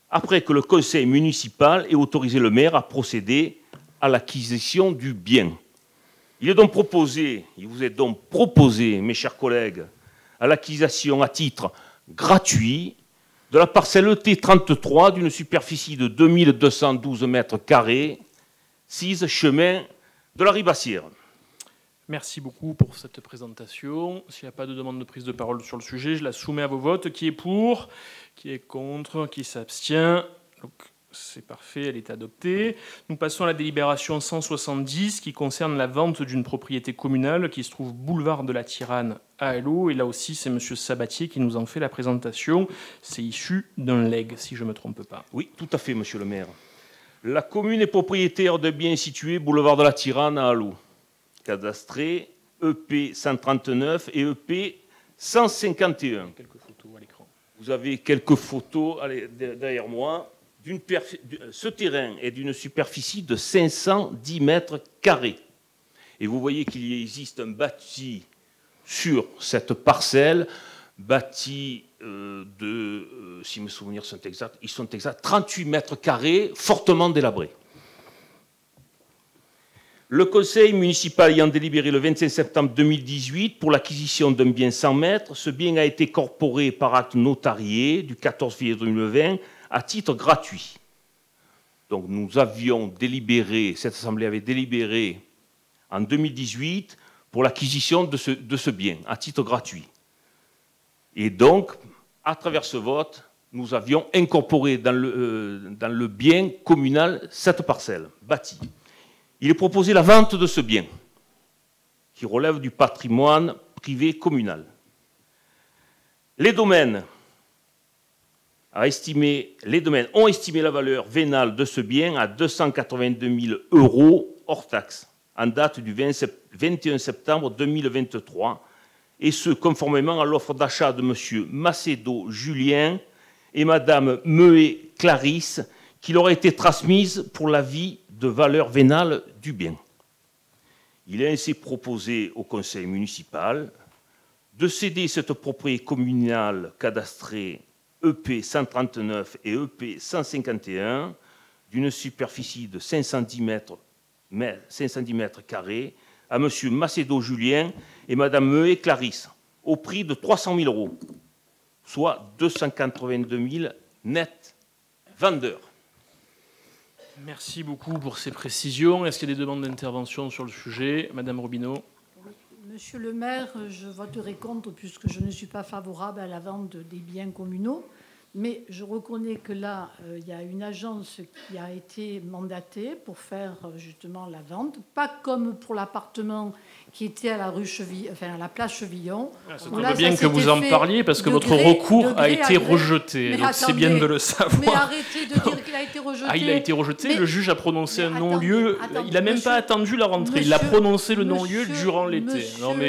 après que le conseil municipal ait autorisé le maire à procéder à l'acquisition du bien. Il vous est donc proposé, mes chers collègues, à l'acquisition à titre gratuit de la parcelle ET33 d'une superficie de 2212 mètres carrés, 6 chemin de la Ribassière. Merci beaucoup pour cette présentation. S'il n'y a pas de demande de prise de parole sur le sujet, je la soumets à vos votes. Qui est pour? Qui est contre? Qui s'abstient? Donc, c'est parfait, elle est adoptée. Nous passons à la délibération 170 qui concerne la vente d'une propriété communale qui se trouve boulevard de la Tirane à Allot. Et là aussi, c'est M. Sabatier qui nous en fait la présentation. C'est issu d'un legs, si je ne me trompe pas. Oui, tout à fait, monsieur le maire. La commune est propriétaire de biens situés boulevard de la Tirane à Allot, cadastrés EP 139 et EP 151. Quelques photos à l'écran. Vous avez quelques photos derrière moi. Ce terrain est d'une superficie de 510 mètres carrés. Et vous voyez qu'il existe un bâti sur cette parcelle, bâti si mes souvenirs sont exacts, 38 mètres carrés, fortement délabrés. Le conseil municipal ayant délibéré le 25 septembre 2018 pour l'acquisition d'un bien 100 mètres, ce bien a été incorporé par acte notarié du 14 février 2020 à titre gratuit. Donc nous avions délibéré, cette assemblée avait délibéré en 2018 pour l'acquisition de ce bien à titre gratuit. Et donc, à travers ce vote, nous avions incorporé dans le bien communal cette parcelle bâtie. Il est proposé la vente de ce bien, qui relève du patrimoine privé communal. Les domaines ont estimé la valeur vénale de ce bien à 282 000 € hors taxe, en date du 21 septembre 2023, et ce, conformément à l'offre d'achat de M. Macedo Julien et Madame Meué Clarisse, qui leur a été transmise pour l'avis de valeur vénale du bien. Il est ainsi proposé au conseil municipal de céder cette propriété communale cadastrée EP 139 et EP 151 d'une superficie de 510 mètres carrés à M. Macedo Julien et Mme Meué Clarisse au prix de 300 000 €, soit 282 000 net vendeurs. Merci beaucoup pour ces précisions. Est-ce qu'il y a des demandes d'intervention sur le sujet? Madame Robineau. Monsieur le maire, je voterai contre puisque je ne suis pas favorable à la vente des biens communaux. Mais je reconnais que là, il y a une agence qui a été mandatée pour faire justement la vente, pas comme pour l'appartement qui était à la rue à la place Chevillon. Ça tombe bien que vous en parliez parce que votre recours a été rejeté. Donc c'est bien de le savoir. Mais arrêtez de dire qu'il a été rejeté. Ah, il a été rejeté. Mais, le juge a prononcé un non-lieu. Il n'a même pas attendu la rentrée. Il a prononcé le non-lieu durant l'été.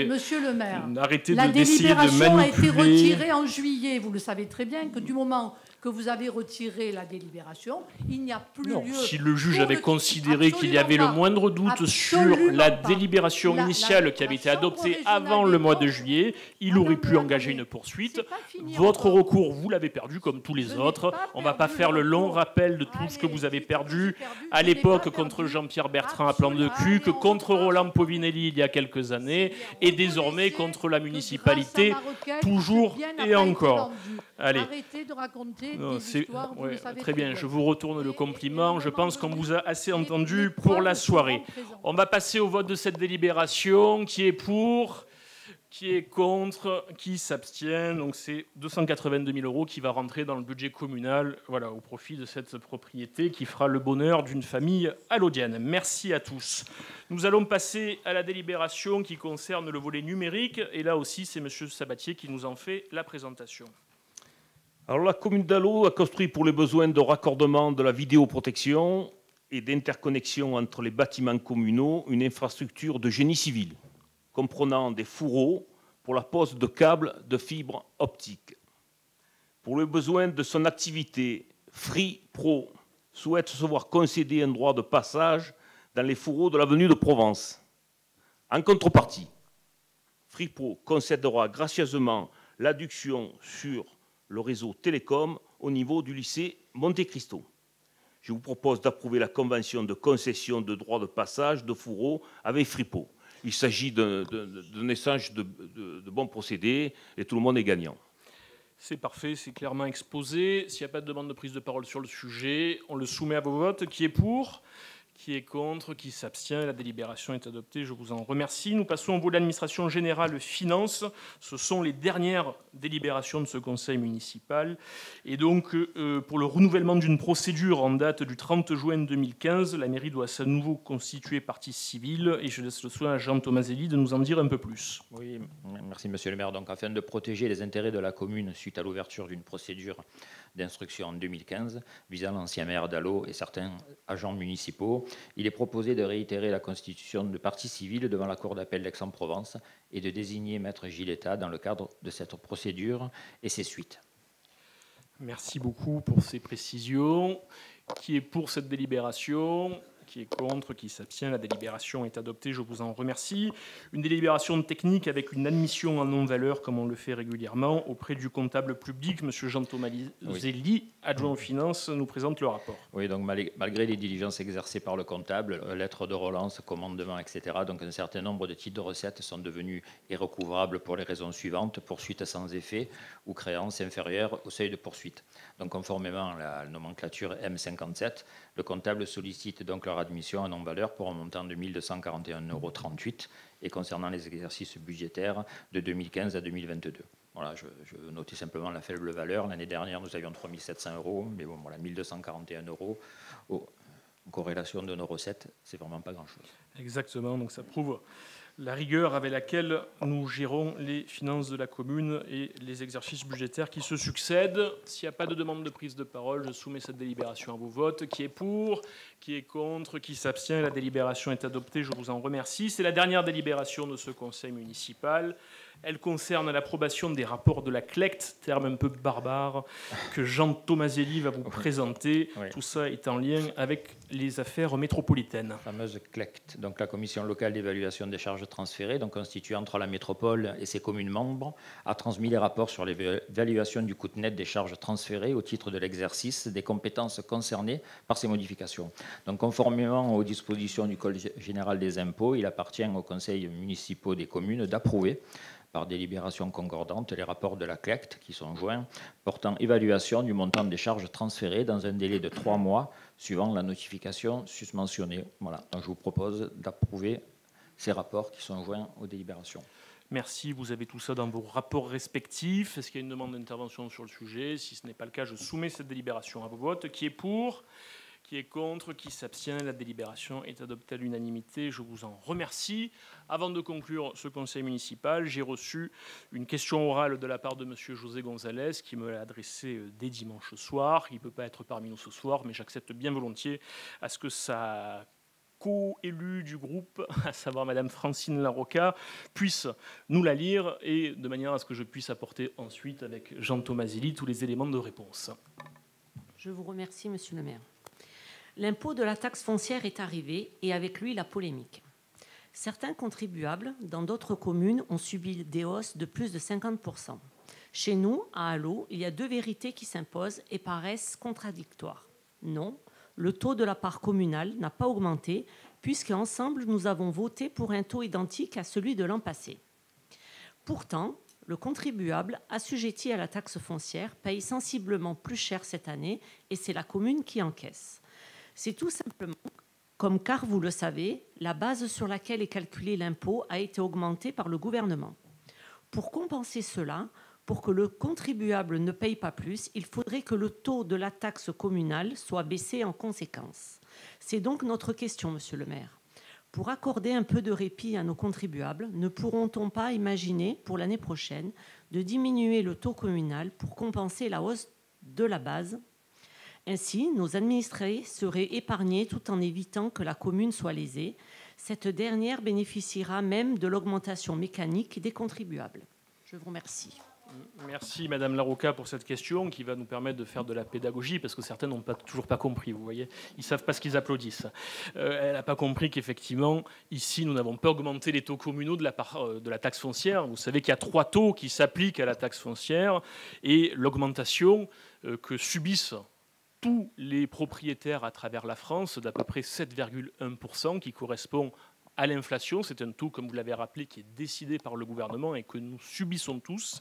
Monsieur le maire, arrêtez d'essayer de manipuler. La délibération a été retirée en juillet. Vous le savez très bien que du moment que vous avez retiré la délibération, il n'y a plus lieu. Si le juge avait considéré qu'il y avait le moindre doute sur la délibération initiale qui avait été adoptée avant le mois de juillet, il aurait pu engager une poursuite. Votre recours, vous l'avez perdu comme tous les autres. On ne va pas faire le long rappel de tout ce que vous avez perdu à l'époque contre Jean-Pierre Bertrand à Plan de Cuques, contre Roland Povinelli il y a quelques années, et désormais contre la municipalité, toujours et encore. Allez. Arrêtez de raconter des histoires, vous le savez très bien, je vous retourne le compliment. Je pense qu'on vous a assez entendu pour la soirée. On va passer au vote de cette délibération. Qui est pour? Qui est contre? Qui s'abstient? Donc c'est 282 000 € qui va rentrer dans le budget communal, voilà, au profit de cette propriété qui fera le bonheur d'une famille allodienne. Merci à tous. Nous allons passer à la délibération qui concerne le volet numérique. Et là aussi, c'est M. Sabatier qui nous en fait la présentation. Alors, la commune d'Allot a construit pour les besoins de raccordement de la vidéoprotection et d'interconnexion entre les bâtiments communaux une infrastructure de génie civil, comprenant des fourreaux pour la pose de câbles de fibre optique. Pour les besoins de son activité, Free Pro souhaite se voir concéder un droit de passage dans les fourreaux de l'avenue de Provence. En contrepartie, Free Pro concédera gracieusement l'adduction sur le réseau télécom au niveau du lycée Monte Cristo. Je vous propose d'approuver la convention de concession de droits de passage de fourreaux avec Fripo. Il s'agit d'un échange de bons procédés et tout le monde est gagnant. C'est parfait, c'est clairement exposé. S'il n'y a pas de demande de prise de parole sur le sujet, on le soumet à vos votes. Qui est pour ? Qui est contre? Qui s'abstient? La délibération est adoptée. Je vous en remercie. Nous passons au volet administration générale finances. Ce sont les dernières délibérations de ce conseil municipal. Et donc, pour le renouvellement d'une procédure en date du 30 juin 2015, la mairie doit à nouveau constituer partie civile. Et je laisse le soin à Jean Tomaselli de nous en dire un peu plus. Oui, merci Monsieur le maire. Donc, afin de protéger les intérêts de la commune suite à l'ouverture d'une procédure d'instruction en 2015 visant l'ancien maire d'Allot et certains agents municipaux, il est proposé de réitérer la constitution de partie civile devant la Cour d'appel d'Aix-en-Provence et de désigner Maître Giletta dans le cadre de cette procédure et ses suites. Merci beaucoup pour ces précisions. Qui est pour cette délibération ? Qui est contre? Qui s'abstient? La délibération est adoptée. Je vous en remercie. Une délibération technique avec une admission en non-valeur, comme on le fait régulièrement, auprès du comptable public. Monsieur Jean Tomaselli, adjoint aux finances, nous présente le rapport. Oui, donc malgré les diligences exercées par le comptable, lettres de relance, commandement, etc., donc un certain nombre de titres de recettes sont devenus irrecouvrables pour les raisons suivantes: poursuite sans effet ou créance inférieure au seuil de poursuite. Donc, conformément à la nomenclature M57, le comptable sollicite donc leur admission en non-valeur pour un montant de 1 241,38 € et concernant les exercices budgétaires de 2015 à 2022. Voilà, je notais simplement la faible valeur. L'année dernière, nous avions 3 700 €, mais bon, voilà, 1 241 € en corrélation de nos recettes, c'est vraiment pas grand-chose. Exactement, donc ça prouve la rigueur avec laquelle nous gérons les finances de la commune et les exercices budgétaires qui se succèdent. S'il n'y a pas de demande de prise de parole, je soumets cette délibération à vos votes. Qui est pour ? Qui est contre ? Qui s'abstient ? La délibération est adoptée. Je vous en remercie. C'est la dernière délibération de ce conseil municipal. Elle concerne l'approbation des rapports de la CLECT, terme un peu barbare, que Jean Tomaselli va vous présenter. Oui. Tout ça est en lien avec les affaires métropolitaines. La fameuse CLECT, donc la Commission locale d'évaluation des charges transférées, donc constituée entre la métropole et ses communes membres, a transmis les rapports sur l'évaluation du coût net des charges transférées au titre de l'exercice des compétences concernées par ces modifications. Donc, conformément aux dispositions du Code général des impôts, il appartient aux conseils municipaux des communes d'approuver par délibération concordante les rapports de la CLECT qui sont joints, portant évaluation du montant des charges transférées dans un délai de 3 mois suivant la notification susmentionnée. Voilà, donc je vous propose d'approuver ces rapports qui sont joints aux délibérations. Merci, vous avez tout ça dans vos rapports respectifs. Est-ce qu'il y a une demande d'intervention sur le sujet? Si ce n'est pas le cas, je soumets cette délibération à vos votes. Qui est pour? Qui est contre? Qui s'abstient? La délibération est adoptée à l'unanimité. Je vous en remercie. Avant de conclure ce conseil municipal, j'ai reçu une question orale de la part de M. José González qui me l'a adressée dès dimanche soir. Il ne peut pas être parmi nous ce soir, mais j'accepte bien volontiers à ce que sa co-élue du groupe, à savoir Mme Francine Larocca, puisse nous la lire et de manière à ce que je puisse apporter ensuite avec Jean Tomaselli tous les éléments de réponse. Je vous remercie, Monsieur le maire. L'impôt de la taxe foncière est arrivé et avec lui la polémique. Certains contribuables dans d'autres communes ont subi des hausses de plus de 50%. Chez nous, à Allot, il y a deux vérités qui s'imposent et paraissent contradictoires. Non, le taux de la part communale n'a pas augmenté puisqu'ensemble nous avons voté pour un taux identique à celui de l'an passé. Pourtant, le contribuable assujetti à la taxe foncière paye sensiblement plus cher cette année et c'est la commune qui encaisse. C'est tout simplement comme, car vous le savez, la base sur laquelle est calculé l'impôt a été augmentée par le gouvernement. Pour compenser cela, pour que le contribuable ne paye pas plus, il faudrait que le taux de la taxe communale soit baissé en conséquence. C'est donc notre question, Monsieur le maire. Pour accorder un peu de répit à nos contribuables, ne pourront-on pas imaginer, pour l'année prochaine, de diminuer le taux communal pour compenser la hausse de la base ? Ainsi, nos administrés seraient épargnés tout en évitant que la commune soit lésée. Cette dernière bénéficiera même de l'augmentation mécanique des contribuables. Je vous remercie. Merci Madame Larocca pour cette question qui va nous permettre de faire de la pédagogie parce que certains n'ont toujours pas compris, vous voyez. Ils ne savent pas ce qu'ils applaudissent. Elle n'a pas compris qu'effectivement, ici, nous n'avons pas augmenté les taux communaux de la taxe foncière. Vous savez qu'il y a 3 taux qui s'appliquent à la taxe foncière et l'augmentation que subissent tous les propriétaires à travers la France d'à peu près 7,1% qui correspond à l'inflation. C'est un taux, comme vous l'avez rappelé, qui est décidé par le gouvernement et que nous subissons tous.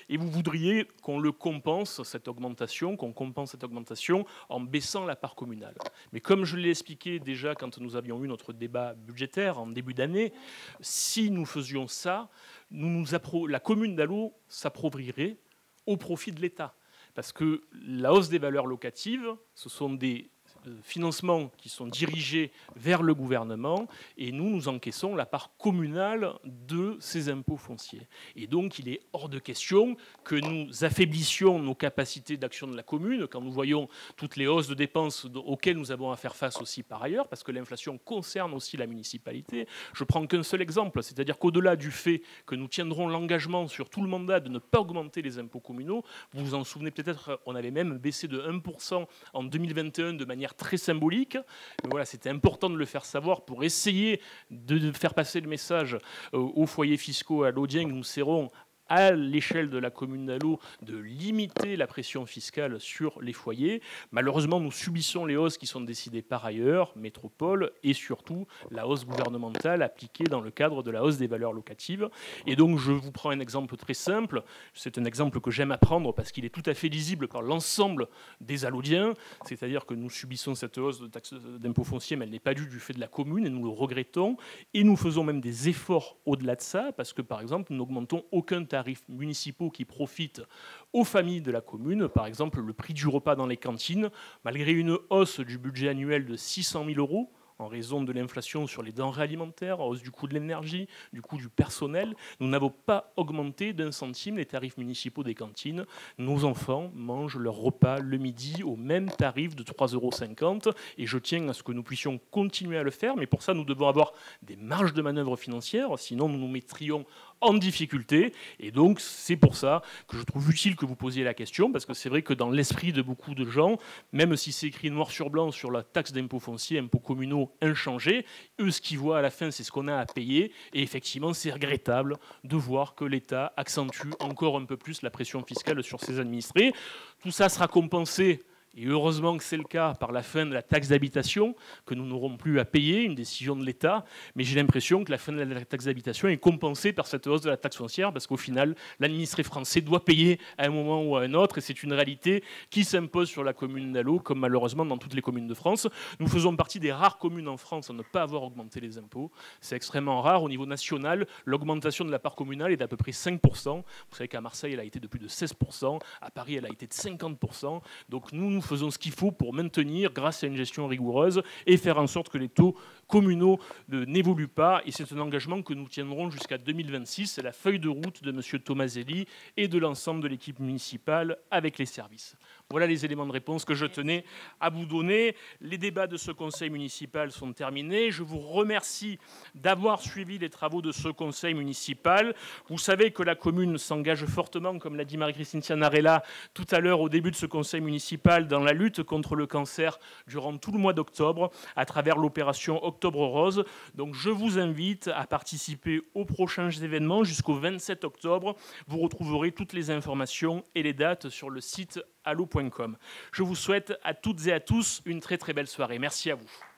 Et vous voudriez qu'on le compense, cette augmentation, qu'on compense cette augmentation en baissant la part communale. Mais comme je l'ai expliqué déjà quand nous avions eu notre débat budgétaire en début d'année, si nous faisions ça, la commune d'Allot s'approprierait au profit de l'État. Parce que la hausse des valeurs locatives, ce sont des financements qui sont dirigés vers le gouvernement et nous encaissons la part communale de ces impôts fonciers. Et donc, il est hors de question que nous affaiblissions nos capacités d'action de la commune quand nous voyons toutes les hausses de dépenses auxquelles nous avons à faire face aussi par ailleurs, parce que l'inflation concerne aussi la municipalité. Je prends qu'un seul exemple, c'est-à-dire qu'au-delà du fait que nous tiendrons l'engagement sur tout le mandat de ne pas augmenter les impôts communaux, vous vous en souvenez peut-être, on avait même baissé de 1% en 2021 de manière très symbolique, mais voilà, c'était important de le faire savoir pour essayer de faire passer le message aux foyers fiscaux à l'Audien que nous serrons à l'échelle de la commune d'Allot de limiter la pression fiscale sur les foyers. Malheureusement, nous subissons les hausses qui sont décidées par ailleurs, métropole, et surtout la hausse gouvernementale appliquée dans le cadre de la hausse des valeurs locatives. Et donc, je vous prends un exemple très simple. C'est un exemple que j'aime apprendre parce qu'il est tout à fait lisible par l'ensemble des Allodiens. C'est-à-dire que nous subissons cette hausse de taxe d'impôt foncier, mais elle n'est pas due du fait de la commune, et nous le regrettons. Et nous faisons même des efforts au-delà de ça, parce que, par exemple, nous n'augmentons aucun tarifs municipaux qui profitent aux familles de la commune. Par exemple, le prix du repas dans les cantines, malgré une hausse du budget annuel de 600 000 € en raison de l'inflation sur les denrées alimentaires, à hausse du coût de l'énergie, du coût du personnel. Nous n'avons pas augmenté d'1 centime les tarifs municipaux des cantines. Nos enfants mangent leur repas le midi au même tarif de 3,50 € et je tiens à ce que nous puissions continuer à le faire, mais pour ça nous devons avoir des marges de manœuvre financières, sinon nous nous mettrions en difficulté. Et donc c'est pour ça que je trouve utile que vous posiez la question, parce que c'est vrai que dans l'esprit de beaucoup de gens, même si c'est écrit noir sur blanc sur la taxe d'impôt foncier, impôts communaux inchangés, eux ce qu'ils voient à la fin c'est ce qu'on a à payer, et effectivement c'est regrettable de voir que l'État accentue encore un peu plus la pression fiscale sur ses administrés. Tout ça sera compensé, et heureusement que c'est le cas, par la fin de la taxe d'habitation, que nous n'aurons plus à payer, une décision de l'État. Mais j'ai l'impression que la fin de la taxe d'habitation est compensée par cette hausse de la taxe foncière, parce qu'au final, l'administré français doit payer à un moment ou à un autre, et c'est une réalité qui s'impose sur la commune d'Allot, comme malheureusement dans toutes les communes de France. Nous faisons partie des rares communes en France à ne pas avoir augmenté les impôts. C'est extrêmement rare. Au niveau national, l'augmentation de la part communale est d'à peu près 5%. Vous savez qu'à Marseille, elle a été de plus de 16%. À Paris, elle a été de 50%. Donc nous faisons ce qu'il faut pour maintenir, grâce à une gestion rigoureuse, et faire en sorte que les taux communaux n'évoluent pas. Et c'est un engagement que nous tiendrons jusqu'à 2026. C'est la feuille de route de M. Tomaselli et de l'ensemble de l'équipe municipale avec les services. Voilà les éléments de réponse que je tenais à vous donner. Les débats de ce conseil municipal sont terminés. Je vous remercie d'avoir suivi les travaux de ce conseil municipal. Vous savez que la commune s'engage fortement, comme l'a dit Marie-Christine Cianarella tout à l'heure au début de ce conseil municipal, dans la lutte contre le cancer durant tout le mois d'octobre à travers l'opération Octobre Rose. Donc je vous invite à participer aux prochains événements jusqu'au 27 octobre. Vous retrouverez toutes les informations et les dates sur le site allo.com. Je vous souhaite à toutes et à tous une très très belle soirée. Merci à vous.